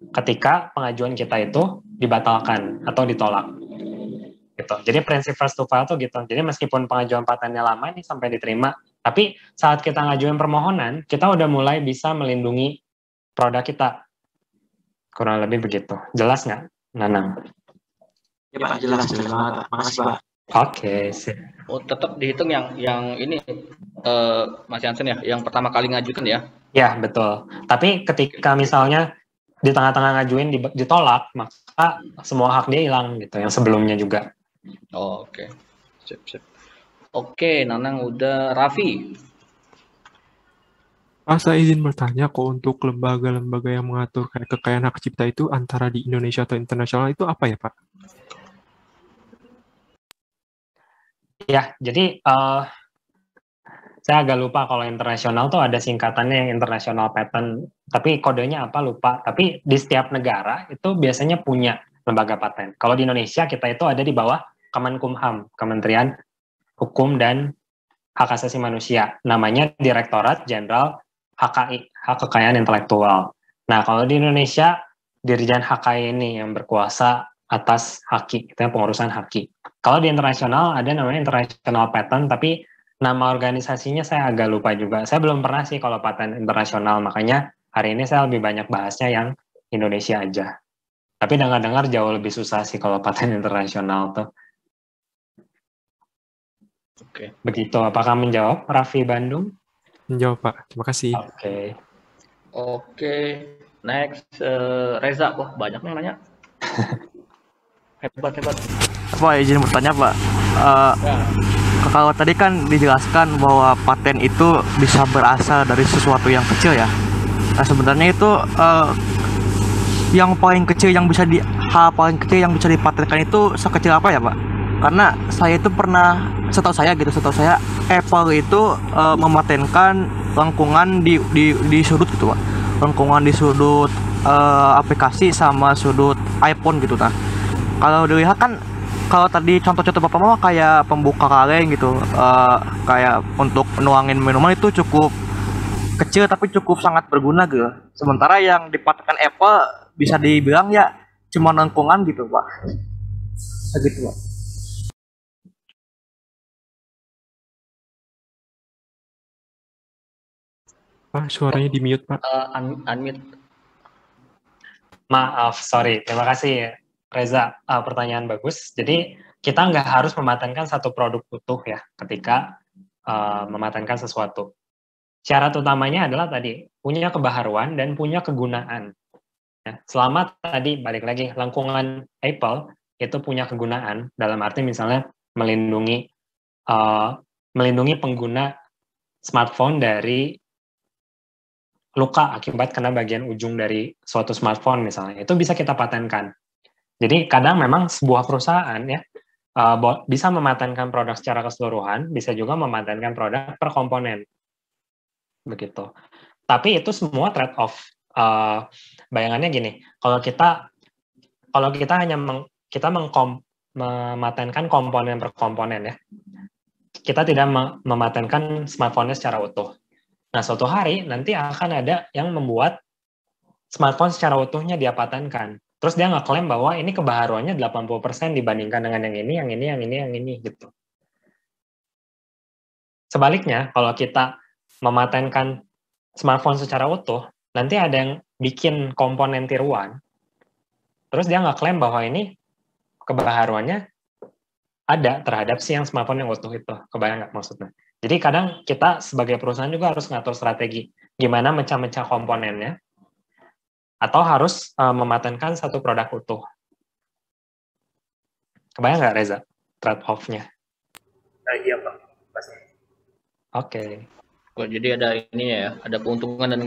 ketika pengajuan kita itu dibatalkan atau ditolak. Gitu. Jadi prinsip first to file itu gitu. Jadi meskipun pengajuan patennya lama nih sampai diterima, tapi saat kita ngajuin permohonan, kita udah mulai bisa melindungi produk kita. Kurang lebih begitu. Jelas nggak, Nanang? Ya Pak, jelas banget Pak. Makasih Pak. Oke, sip. Oh, tetap dihitung yang ini Mas Jansen ya, yang pertama kali ngajukan ya. Ya, betul. Tapi ketika misalnya di tengah-tengah ngajuin ditolak, maka semua hak dia hilang gitu, yang sebelumnya juga. Oh, oke. Sip. Oke, Nanang udah. Raffi. Pak, saya izin bertanya kok untuk lembaga-lembaga yang mengatur kayak kekayaan hak cipta itu antara di Indonesia atau internasional itu apa ya, Pak? Ya, jadi saya agak lupa kalau internasional tuh ada singkatannya yang international patent, tapi kodenya apa lupa. Tapi di setiap negara itu biasanya punya lembaga paten. Kalau di Indonesia kita itu ada di bawah Kemenkumham, Kementerian Hukum dan Hak Asasi Manusia. Namanya Direktorat Jenderal HKI, Hak Kekayaan Intelektual. Nah, kalau di Indonesia, Dirjen HKI ini yang berkuasa atas HAKI, itu pengurusan HAKI. Kalau di internasional ada namanya International Patent, tapi nama organisasinya saya agak lupa juga. Saya belum pernah sih kalau paten internasional, makanya hari ini saya lebih banyak bahasnya yang Indonesia aja. Tapi dengar-dengar jauh lebih susah sih kalau paten internasional tuh. Oke. Begitu, apakah menjawab Raffi Bandung? Menjawab, Pak. Terima kasih. Oke. Next, Reza. Wah, banyak yang nanya. Hebat. Pak, izin bertanya Pak. Kalau tadi kan dijelaskan bahwa paten itu bisa berasal dari sesuatu yang kecil ya. Nah sebenarnya itu yang paling kecil yang bisa hal paling kecil yang bisa dipatenkan itu sekecil apa ya Pak? Karena saya itu pernah, setahu saya Apple itu mematenkan lengkungan di sudut gitu Pak. Lengkungan di sudut aplikasi sama sudut iPhone gitu. Nah kalau dilihat kan, kalau tadi contoh-contoh Bapak mau kayak pembuka kaleng gitu, kayak untuk nuangin minuman itu cukup kecil tapi cukup sangat berguna gitu. Sementara yang dipatenkan Apple bisa dibilang ya cuma lengkungan gitu Pak. Begitu Pak. Pak, suaranya di mute, Pak. Unmute. Maaf, sorry. Terima kasih Reza, pertanyaan bagus. Jadi kita nggak harus mematenkan satu produk utuh ya ketika mematenkan sesuatu. syarat utamanya adalah tadi punya kebaharuan dan punya kegunaan. Nah, selama tadi balik lagi lengkungan Apple itu punya kegunaan dalam arti misalnya melindungi pengguna smartphone dari luka akibat kena bagian ujung dari suatu smartphone misalnya, itu bisa kita patenkan. Jadi kadang memang sebuah perusahaan ya bisa mematenkan produk secara keseluruhan, bisa juga mematenkan produk per komponen, begitu. Tapi itu semua trade off. Bayangannya gini, kalau kita hanya mematenkan komponen per komponen ya, kita tidak mematenkan smartphone-nya secara utuh. Nah, suatu hari nanti akan ada yang membuat smartphone secara utuhnya dia patenkan. Terus dia ngeklaim bahwa ini kebaharuannya 80% dibandingkan dengan yang ini gitu. Sebaliknya, kalau kita mematenkan smartphone secara utuh, nanti ada yang bikin komponen tiruan. Terus dia ngeklaim bahwa ini kebaharuannya ada terhadap si yang smartphone yang utuh itu. Kebayang nggak maksudnya? Jadi kadang kita sebagai perusahaan juga harus ngatur strategi gimana mecah-mecah komponennya, atau harus mematenkan satu produk utuh. Kebayang nggak Reza trade-off-nya? Iya Pak, pasti. Oke. Oh, jadi ada ininya ya, ada keuntungan dan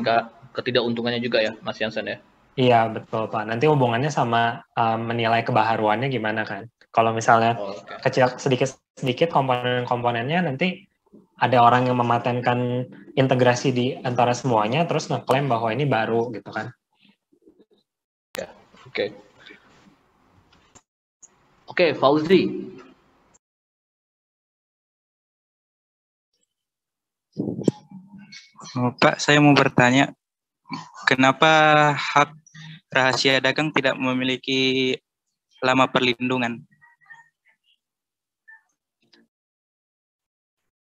ketidakuntungannya juga ya, Mas Jansen ya? Iya, betul Pak. Nanti hubungannya sama menilai kebaharuannya gimana kan. Kalau misalnya kecil sedikit komponen-komponennya, nanti ada orang yang mematenkan integrasi di antara semuanya, terus ngeklaim bahwa ini baru gitu kan. Oke, Fauzi. Pak, saya mau bertanya, kenapa hak rahasia dagang tidak memiliki lama perlindungan?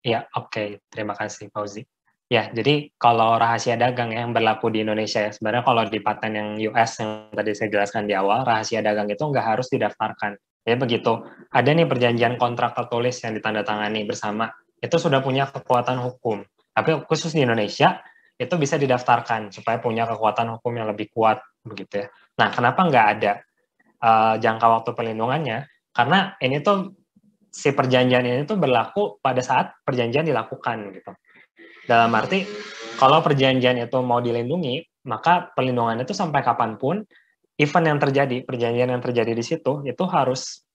Ya, oke. Terima kasih, Fauzi. Ya, jadi kalau rahasia dagang yang berlaku di Indonesia ya, sebenarnya kalau di paten yang US yang tadi saya jelaskan di awal, rahasia dagang itu nggak harus didaftarkan. Ya begitu, ada nih perjanjian kontrak tertulis yang ditandatangani bersama, itu sudah punya kekuatan hukum. Tapi khusus di Indonesia, itu bisa didaftarkan supaya punya kekuatan hukum yang lebih kuat, begitu ya. Nah, kenapa nggak ada jangka waktu perlindungannya? Karena ini tuh si perjanjian ini tuh berlaku pada saat perjanjian dilakukan gitu. Dalam arti kalau perjanjian itu mau dilindungi, maka perlindungan itu sampai kapanpun event yang terjadi, perjanjian yang terjadi di situ itu harus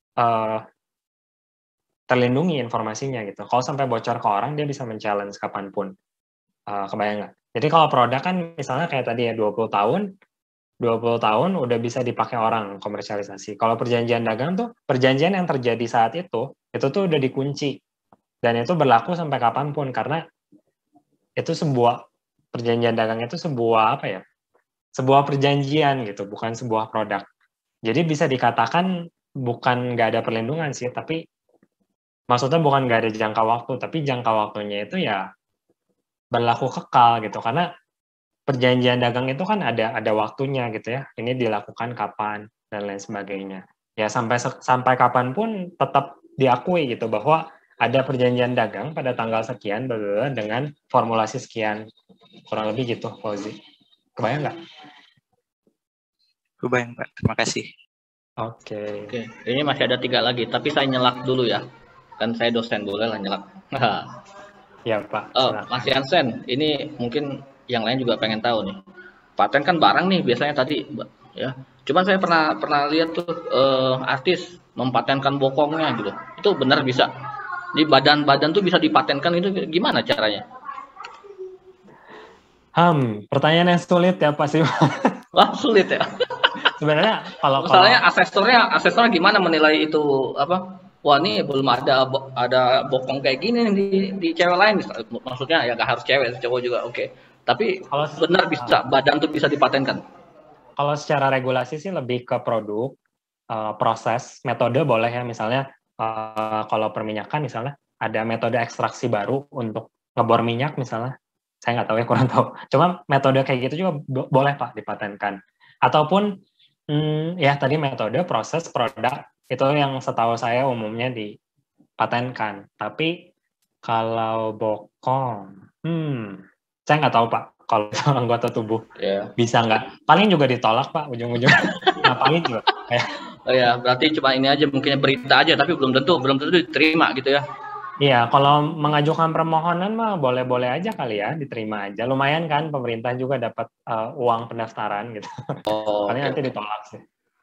terlindungi informasinya gitu. Kalau sampai bocor ke orang, dia bisa men-challenge kapanpun. Kebayang nggak? Jadi kalau produk kan misalnya kayak tadi ya 20 tahun udah bisa dipakai orang komersialisasi. Kalau perjanjian dagang tuh, perjanjian yang terjadi saat itu tuh udah dikunci. Dan itu berlaku sampai kapanpun, karena itu sebuah perjanjian dagang itu sebuah apa ya? Sebuah perjanjian gitu, bukan sebuah produk. Jadi bisa dikatakan bukan nggak ada perlindungan sih, tapi maksudnya bukan nggak ada jangka waktu, tapi jangka waktunya itu ya berlaku kekal gitu, karena perjanjian dagang itu kan ada waktunya gitu ya. Ini dilakukan kapan dan lain sebagainya. Ya sampai kapanpun tetap diakui gitu bahwa ada perjanjian dagang pada tanggal sekian dengan formulasi sekian. Kurang lebih gitu, Fauzi. Kebayang nggak? Kebayang, Pak. Terima kasih. Oke. Ini masih ada 3 lagi, tapi saya nyelak dulu ya. Kan saya dosen, boleh lah nyelak. Ya, Pak. Mas Jansen, ini mungkin yang lain juga pengen tahu nih. Paten kan barang nih biasanya tadi, ya. Cuman saya pernah lihat tuh artis mempatenkan bokongnya gitu. Itu benar bisa? Di badan-badan tuh bisa dipatenkan, itu gimana caranya? Pertanyaan yang sulit ya Pak sih. Wah, sulit ya. Sebenarnya kalau misalnya asesornya gimana menilai itu apa? Wah, ini belum ada bokong kayak gini di cewek lain. Maksudnya ya nggak harus cewek, cowok juga oke. Tapi kalau benar bisa badan tuh bisa dipatenkan. Kalau secara regulasi sih lebih ke produk, proses, metode boleh ya. Misalnya kalau perminyakan misalnya ada metode ekstraksi baru untuk ngebor minyak misalnya. Saya nggak tahu ya, kurang tahu. Cuma metode kayak gitu juga boleh Pak dipatenkan. Ataupun ya tadi metode, proses, produk itu yang setahu saya umumnya dipatenkan. Tapi kalau bokong, Saya nggak tahu Pak, kalau itu anggota tubuh Ya. bisa nggak? Paling juga ditolak Pak, ujung-ujung ngapain juga? Oh ya, berarti cuma ini aja mungkin berita aja, tapi belum tentu diterima gitu ya. Iya, kalau mengajukan permohonan mah boleh-boleh aja kali ya, diterima aja. Lumayan kan, pemerintah juga dapat uang pendaftaran gitu. Oh, Paling oke. nanti ditolak sih.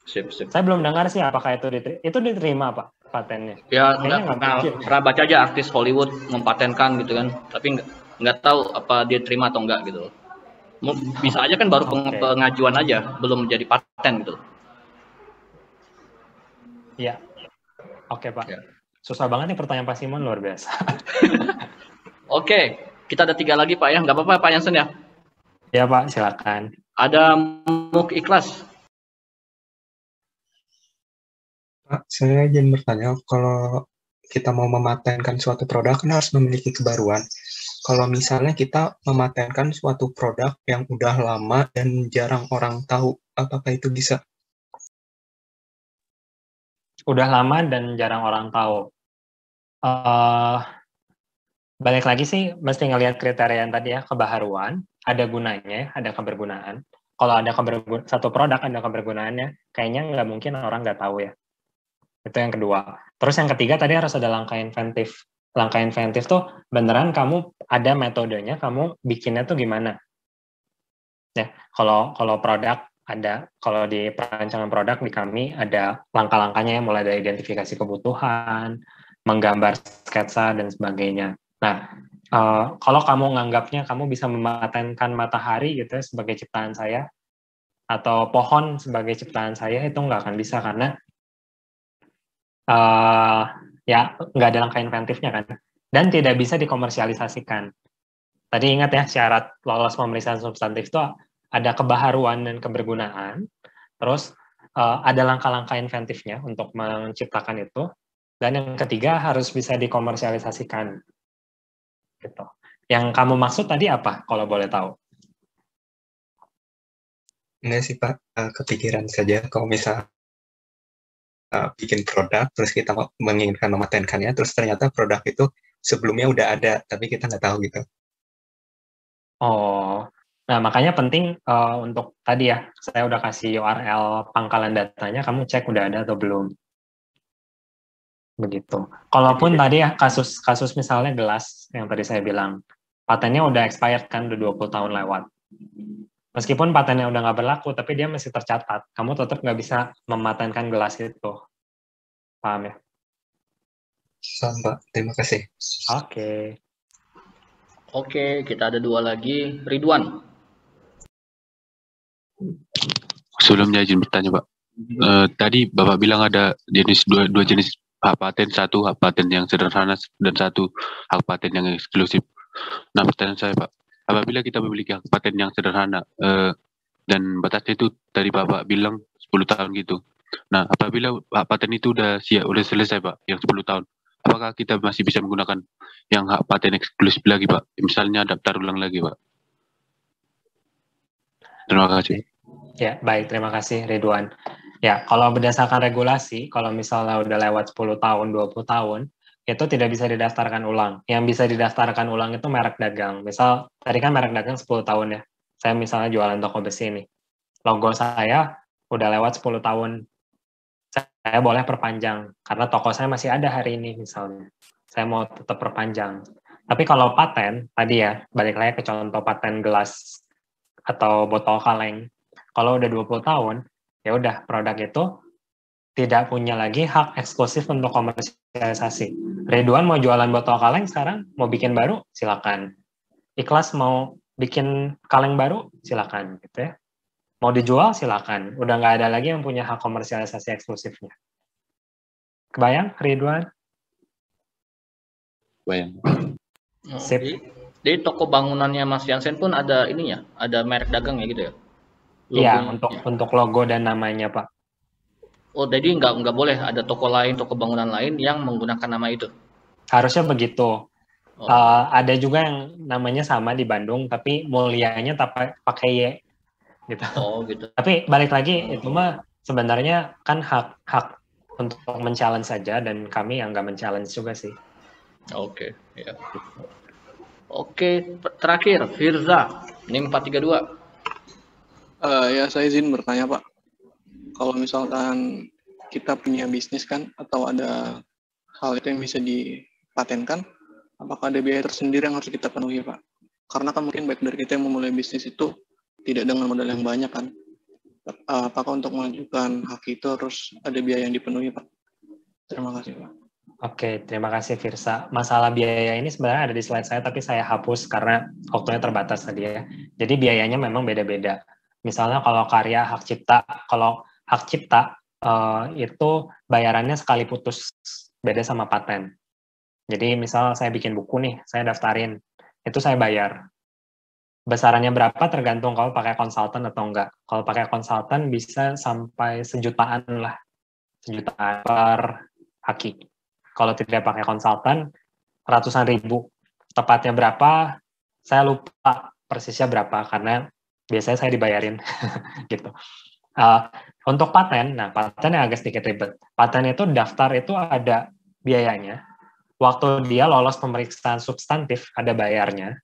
Sip. Saya belum dengar sih apakah itu diterima Pak patennya. Ya, Kayaknya nggak mungkin. pernah baca aja artis Hollywood mempatenkan gitu kan, tapi nggak tahu apa dia terima atau enggak gitu. Bisa aja kan baru Oke. pengajuan aja, belum jadi paten gitu. Iya. Oke Pak. Ya. Susah banget nih pertanyaan Pak Simon, luar biasa. Oke, kita ada 3 lagi Pak ya, nggak apa-apa Pak Jansen ya. Ya Pak, silakan. Ada Muk Ikhlas. Pak, saya ingin bertanya, kalau kita mau mematenkan suatu produk kan harus memiliki kebaruan. Kalau misalnya kita mematenkan suatu produk yang udah lama dan jarang orang tahu, apakah itu bisa? Udah lama dan jarang orang tahu. Balik lagi sih, mesti ngelihat kriteria yang tadi ya, kebaharuan, ada gunanya, ada kebergunaan. Kalau ada satu produk ada kebergunaannya, kayaknya nggak mungkin orang nggak tahu ya. Itu yang kedua. Terus yang ketiga tadi harus ada langkah inventif. Langkah inventif tuh beneran kamu ada metodenya, kamu bikinnya tuh gimana? Ya, kalau produk ada, kalau di perancangan produk di kami ada langkah-langkahnya ya, mulai dari identifikasi kebutuhan, menggambar sketsa dan sebagainya. Nah, kalau kamu nganggapnya kamu bisa mematenkan matahari gitu ya, sebagai ciptaan saya, atau pohon sebagai ciptaan saya, itu nggak akan bisa karena ya nggak ada langkah inventifnya kan, dan tidak bisa dikomersialisasikan. Tadi ingat ya, syarat lolos pemeriksaan substantif itu ada kebaharuan dan kebergunaan, terus ada langkah-langkah inventifnya untuk menciptakan itu, dan yang ketiga harus bisa dikomersialisasikan. Gitu. Yang kamu maksud tadi apa, kalau boleh tahu? Enggak sih Pak, kepikiran saja kalau misal bikin produk, terus kita menginginkan mematenkannya, terus ternyata produk itu sebelumnya udah ada, tapi kita nggak tahu gitu. Oh, nah makanya penting untuk tadi ya, saya udah kasih URL pangkalan datanya, kamu cek udah ada atau belum. Begitu. Kalaupun tadi ya kasus misalnya gelas yang tadi saya bilang, patennya udah expired kan, udah 20 tahun lewat. Meskipun patennya udah nggak berlaku, tapi dia masih tercatat. Kamu tetap nggak bisa mematenkan gelas itu. Paham ya? Paham Pak, terima kasih. Oke, kita ada 2 lagi. Ridwan. Sebelumnya izin bertanya Pak. Tadi Bapak bilang ada dua jenis hak paten, satu hak paten yang sederhana dan satu hak paten yang eksklusif. Nah, pertanyaan saya Pak, apabila kita memiliki hak paten yang sederhana dan batasnya itu tadi Bapak bilang 10 tahun gitu. Nah, apabila hak paten itu udah selesai Pak, yang 10 tahun, apakah kita masih bisa menggunakan yang hak paten eksklusif lagi Pak? Misalnya daftar ulang lagi Pak. Terima kasih. Ya, baik, terima kasih Ridwan. Ya, kalau berdasarkan regulasi, kalau misalnya udah lewat 10 tahun, 20 tahun, itu tidak bisa didaftarkan ulang. Yang bisa didaftarkan ulang itu merek dagang. Misal, tadi kan merek dagang 10 tahun ya. Saya misalnya jualan toko besi nih. Logo saya udah lewat 10 tahun. Saya boleh perpanjang, karena toko saya masih ada hari ini misalnya. Saya mau tetap perpanjang. Tapi kalau paten, tadi ya, balik lagi ke contoh paten gelas atau botol kaleng. Kalau udah 20 tahun, ya udah produk itu tidak punya lagi hak eksklusif untuk komersialisasi. Ridwan mau jualan botol kaleng sekarang, mau bikin baru, silakan. Ikhlas mau bikin kaleng baru, silakan gitu ya. Mau dijual, silakan. Udah nggak ada lagi yang punya hak komersialisasi eksklusifnya. Kebayang, Ridwan? Bayang. Sip. Di toko bangunannya Mas Jansen pun ada ininya, ada merek dagang ya gitu ya? Iya, Logonya. untuk logo dan namanya, Pak. Oh, jadi nggak boleh ada toko lain, toko bangunan lain yang menggunakan nama itu? Harusnya begitu. Ada juga yang namanya sama di Bandung, tapi mulianya pakai Y. Gitu. Oh, gitu. Tapi balik lagi, itu mah sebenarnya kan hak untuk men-challenge saja, dan kami yang nggak men-challenge juga sih. Oke, ya. Oke, terakhir Firza, NIM 432. Ya, saya izin bertanya, Pak. Kalau misalkan kita punya bisnis kan, atau ada hal itu yang bisa dipatenkan, apakah ada biaya tersendiri yang harus kita penuhi, Pak? Karena kan mungkin baik dari kita yang memulai bisnis itu tidak dengan modal yang banyak kan. Apakah untuk mengajukan hak itu harus ada biaya yang dipenuhi, Pak? Terima kasih, Pak. Oke, terima kasih Firsa. Masalah biaya ini sebenarnya ada di slide saya, tapi saya hapus karena waktunya terbatas tadi ya. Jadi biayanya memang beda-beda. Misalnya kalau karya hak cipta, kalau hak cipta itu bayarannya sekali putus, beda sama paten. Jadi misal saya bikin buku nih, saya daftarin, itu saya bayar. Besarannya berapa tergantung kalau pakai konsultan atau enggak. Kalau pakai konsultan bisa sampai sejutaan lah, sejutaan per haki. Kalau tidak pakai konsultan, ratusan ribu. Tepatnya berapa, saya lupa persisnya berapa, karena biasanya saya dibayarin. Gitu. Untuk paten, nah paten yang agak sedikit ribet. Paten itu daftar itu ada biayanya. Waktu dia lolos pemeriksaan substantif, ada bayarnya.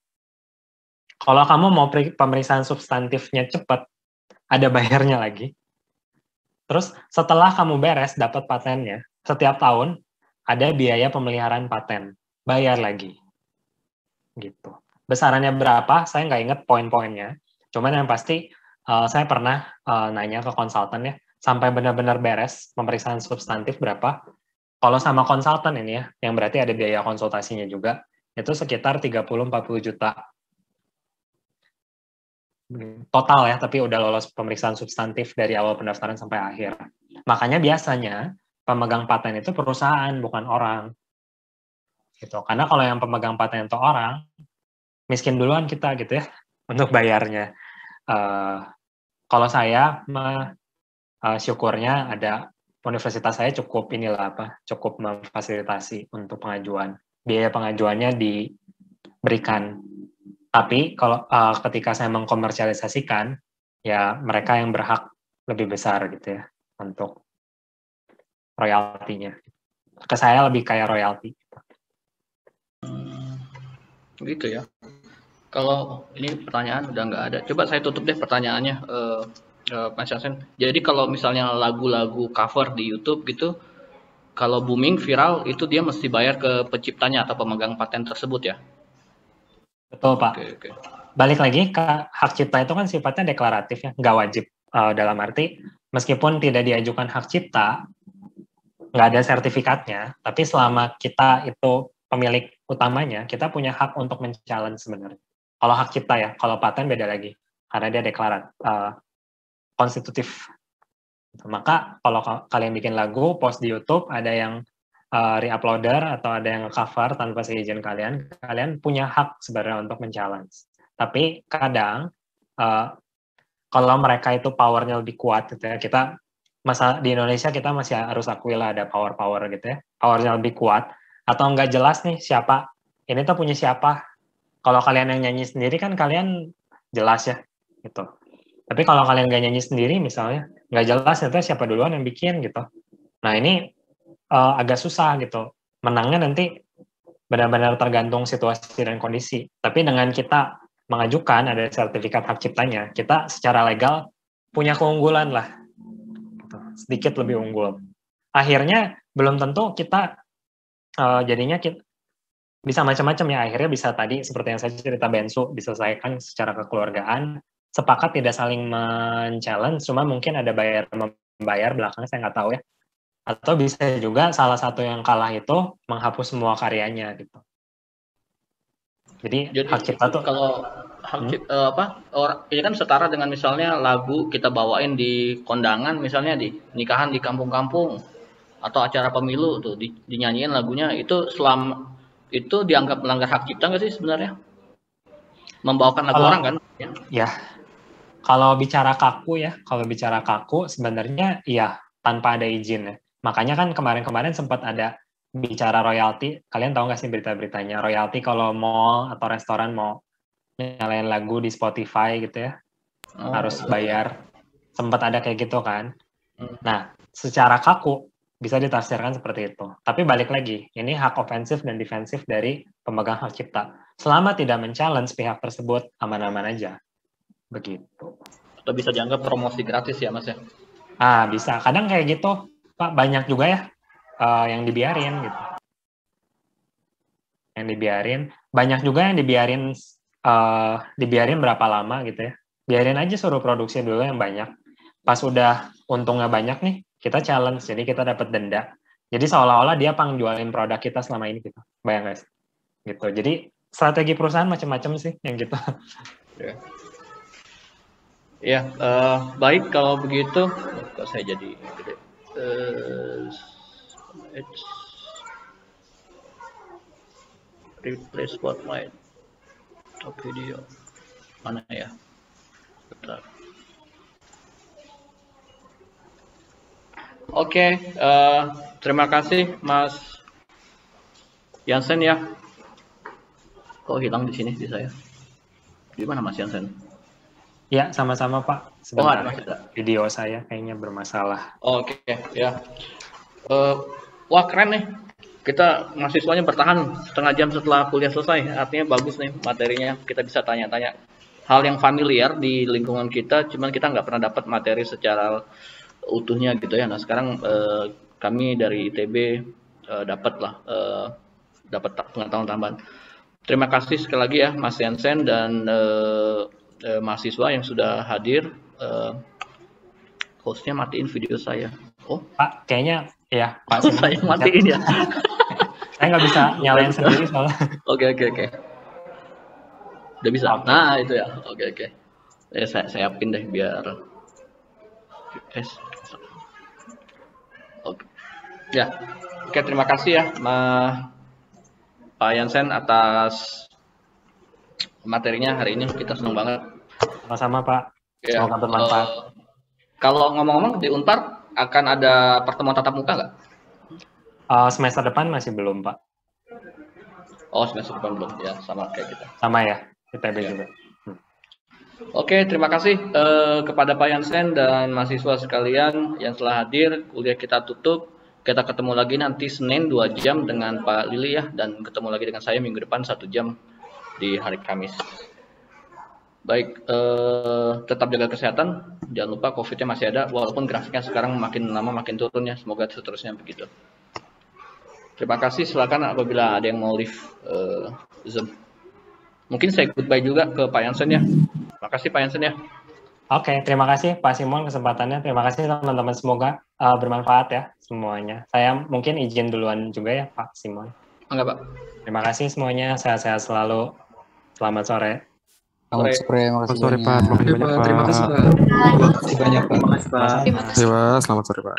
Kalau kamu mau pemeriksaan substantifnya cepat, ada bayarnya lagi. Terus setelah kamu beres, dapat patennya, setiap tahun, ada biaya pemeliharaan paten, bayar lagi. Gitu. Besarannya berapa, saya nggak ingat poin-poinnya. Cuman yang pasti, saya pernah nanya ke konsultan ya, sampai benar-benar beres pemeriksaan substantif berapa. Kalau sama konsultan ini ya, yang berarti ada biaya konsultasinya juga, itu sekitar 30-40 juta. Total ya, tapi udah lolos pemeriksaan substantif dari awal pendaftaran sampai akhir. Makanya biasanya, pemegang paten itu perusahaan, bukan orang. Gitu. Karena kalau yang pemegang paten itu orang, miskin duluan kita gitu ya, untuk bayarnya. Kalau saya, syukurnya ada universitas saya cukup cukup memfasilitasi untuk pengajuan. Biaya pengajuannya diberikan. Tapi kalau ketika saya mengkomersialisasikan, ya mereka yang berhak lebih besar gitu ya, untuk royaltinya. Ke saya lebih kayak royalti. Gitu ya. Kalau ini pertanyaan udah nggak ada. Coba saya tutup deh pertanyaannya, Mas Yasin. Jadi kalau misalnya lagu-lagu cover di YouTube gitu, kalau booming viral itu dia mesti bayar ke penciptanya atau pemegang paten tersebut ya? Betul Pak. Oke. Balik lagi ke hak cipta itu kan sifatnya deklaratif ya, nggak wajib. Dalam arti meskipun tidak diajukan hak cipta, nggak ada sertifikatnya, tapi selama kita itu pemilik utamanya, kita punya hak untuk men-challenge sebenarnya. Kalau hak cipta ya, kalau paten beda lagi, karena dia deklarat, konstitutif. Maka kalau kalian bikin lagu, post di YouTube, ada yang re-uploader atau ada yang cover tanpa seizin kalian punya hak sebenarnya untuk men-challenge. Tapi kadang, kalau mereka itu powernya lebih kuat, gitu ya, di Indonesia kita masih harus akui lah ada power gitu ya, powernya lebih kuat, atau nggak jelas nih siapa, ini tuh punya siapa. Kalau kalian yang nyanyi sendiri kan kalian jelas ya, gitu. Tapi kalau kalian nggak nyanyi sendiri misalnya, nggak jelas itu siapa duluan yang bikin gitu. Nah ini agak susah gitu. Menangnya nanti benar-benar tergantung situasi dan kondisi. Tapi dengan kita mengajukan ada sertifikat hak ciptanya, kita secara legal punya keunggulan lah. Sedikit lebih unggul. Akhirnya belum tentu kita jadinya bisa macam-macam ya. Akhirnya bisa tadi seperti yang saya cerita Bensu, diselesaikan secara kekeluargaan, sepakat tidak saling men-challenge, cuma mungkin ada membayar belakangnya saya nggak tahu ya. Atau bisa juga salah satu yang kalah itu menghapus semua karyanya gitu. Jadi hak cipta tuh kalau hak ini kan setara dengan misalnya lagu kita bawain di kondangan, misalnya di nikahan di kampung-kampung atau acara pemilu tuh dinyanyiin lagunya, itu itu dianggap melanggar hak cipta nggak sih sebenarnya? Membawakan lagu orang kan? Ya. Kalau bicara kaku sebenarnya iya tanpa ada izin ya. Makanya kan kemarin-kemarin sempat ada bicara royalti. Kalian tahu nggak sih berita-beritanya? Royalti kalau mall atau restoran mau nyalain lagu di Spotify gitu ya, harus bayar. Sempat ada kayak gitu kan. Nah, secara kaku Bisa ditafsirkan seperti itu. Tapi balik lagi, ini hak ofensif dan defensif dari pemegang hak cipta. Selama tidak men-challenge pihak tersebut, aman-aman aja. Begitu. Atau bisa dianggap promosi gratis ya Mas ya? Bisa. Kadang kayak gitu, Pak, banyak juga ya yang dibiarin gitu. Yang dibiarin, banyak juga yang dibiarin berapa lama gitu ya. Biarin aja, suruh produksi dulu yang banyak. Pas udah untungnya banyak nih, kita challenge, jadi kita dapat denda. Jadi seolah-olah dia jualin produk kita selama ini gitu. Bayang guys? Gitu. Jadi strategi perusahaan macam-macam sih yang gitu. Ya, baik kalau begitu. Kok saya jadi gede. Replay spotlight. Top video. Mana ya? Bentar. Oke, terima kasih Mas Jansen ya. Kok hilang di sini di saya? Di mana Mas Jansen? Ya, sama-sama Pak. Sebentar, video saya kayaknya bermasalah. Oke, ya. Wah keren nih. Kita mahasiswanya bertahan setengah jam setelah kuliah selesai. Artinya bagus nih materinya. Kita bisa tanya-tanya hal yang familiar di lingkungan kita. Cuman kita nggak pernah dapat materi secara utuhnya gitu ya. Nah sekarang kami dari ITB dapat pengetahuan tambahan. Terima kasih sekali lagi ya Mas Jansen dan mahasiswa yang sudah hadir. Hostnya matiin video saya. Oh Pak, kayaknya ya Pak. Saya matiin ya. Saya nggak bisa nyalain sendiri soalnya. Oke. Udah bisa. Okay. Nah itu ya. Oke. Saya pin deh biar. Oke. Ya. Oke, terima kasih ya Pak Jansen atas materinya hari ini. Kita senang banget. Sama-sama Pak. Ya, semoga bermanfaat. Kalau ngomong-ngomong di Unpar akan ada pertemuan tatap muka nggak? Semester depan masih belum Pak. Oh, semester depan belum ya, sama kayak kita. Sama ya, ITB juga. Oke, terima kasih kepada Pak Jansen dan mahasiswa sekalian yang telah hadir. Kuliah kita tutup. Kita ketemu lagi nanti Senin 2 jam dengan Pak Lili ya, dan ketemu lagi dengan saya minggu depan 1 jam di hari Kamis. Baik, tetap jaga kesehatan. Jangan lupa COVID-nya masih ada, walaupun grafiknya sekarang makin lama makin turun ya. Semoga seterusnya begitu. Terima kasih. Silakan apabila ada yang mau leave Zoom. Mungkin saya goodbye juga ke Pak Jansen ya. Terima kasih Pak Jansen ya. Oke, terima kasih Pak Simon kesempatannya. Terima kasih teman-teman, semoga bermanfaat ya semuanya. Saya mungkin izin duluan juga ya Pak Simon. Enggak Pak. Terima kasih semuanya, sehat-sehat selalu. Selamat sore. Selamat sore, Selamat sore Pak. Terima kasih banyak Pak. Terima kasih banyak Pak. Terima kasih Pak. Selamat sore Pak.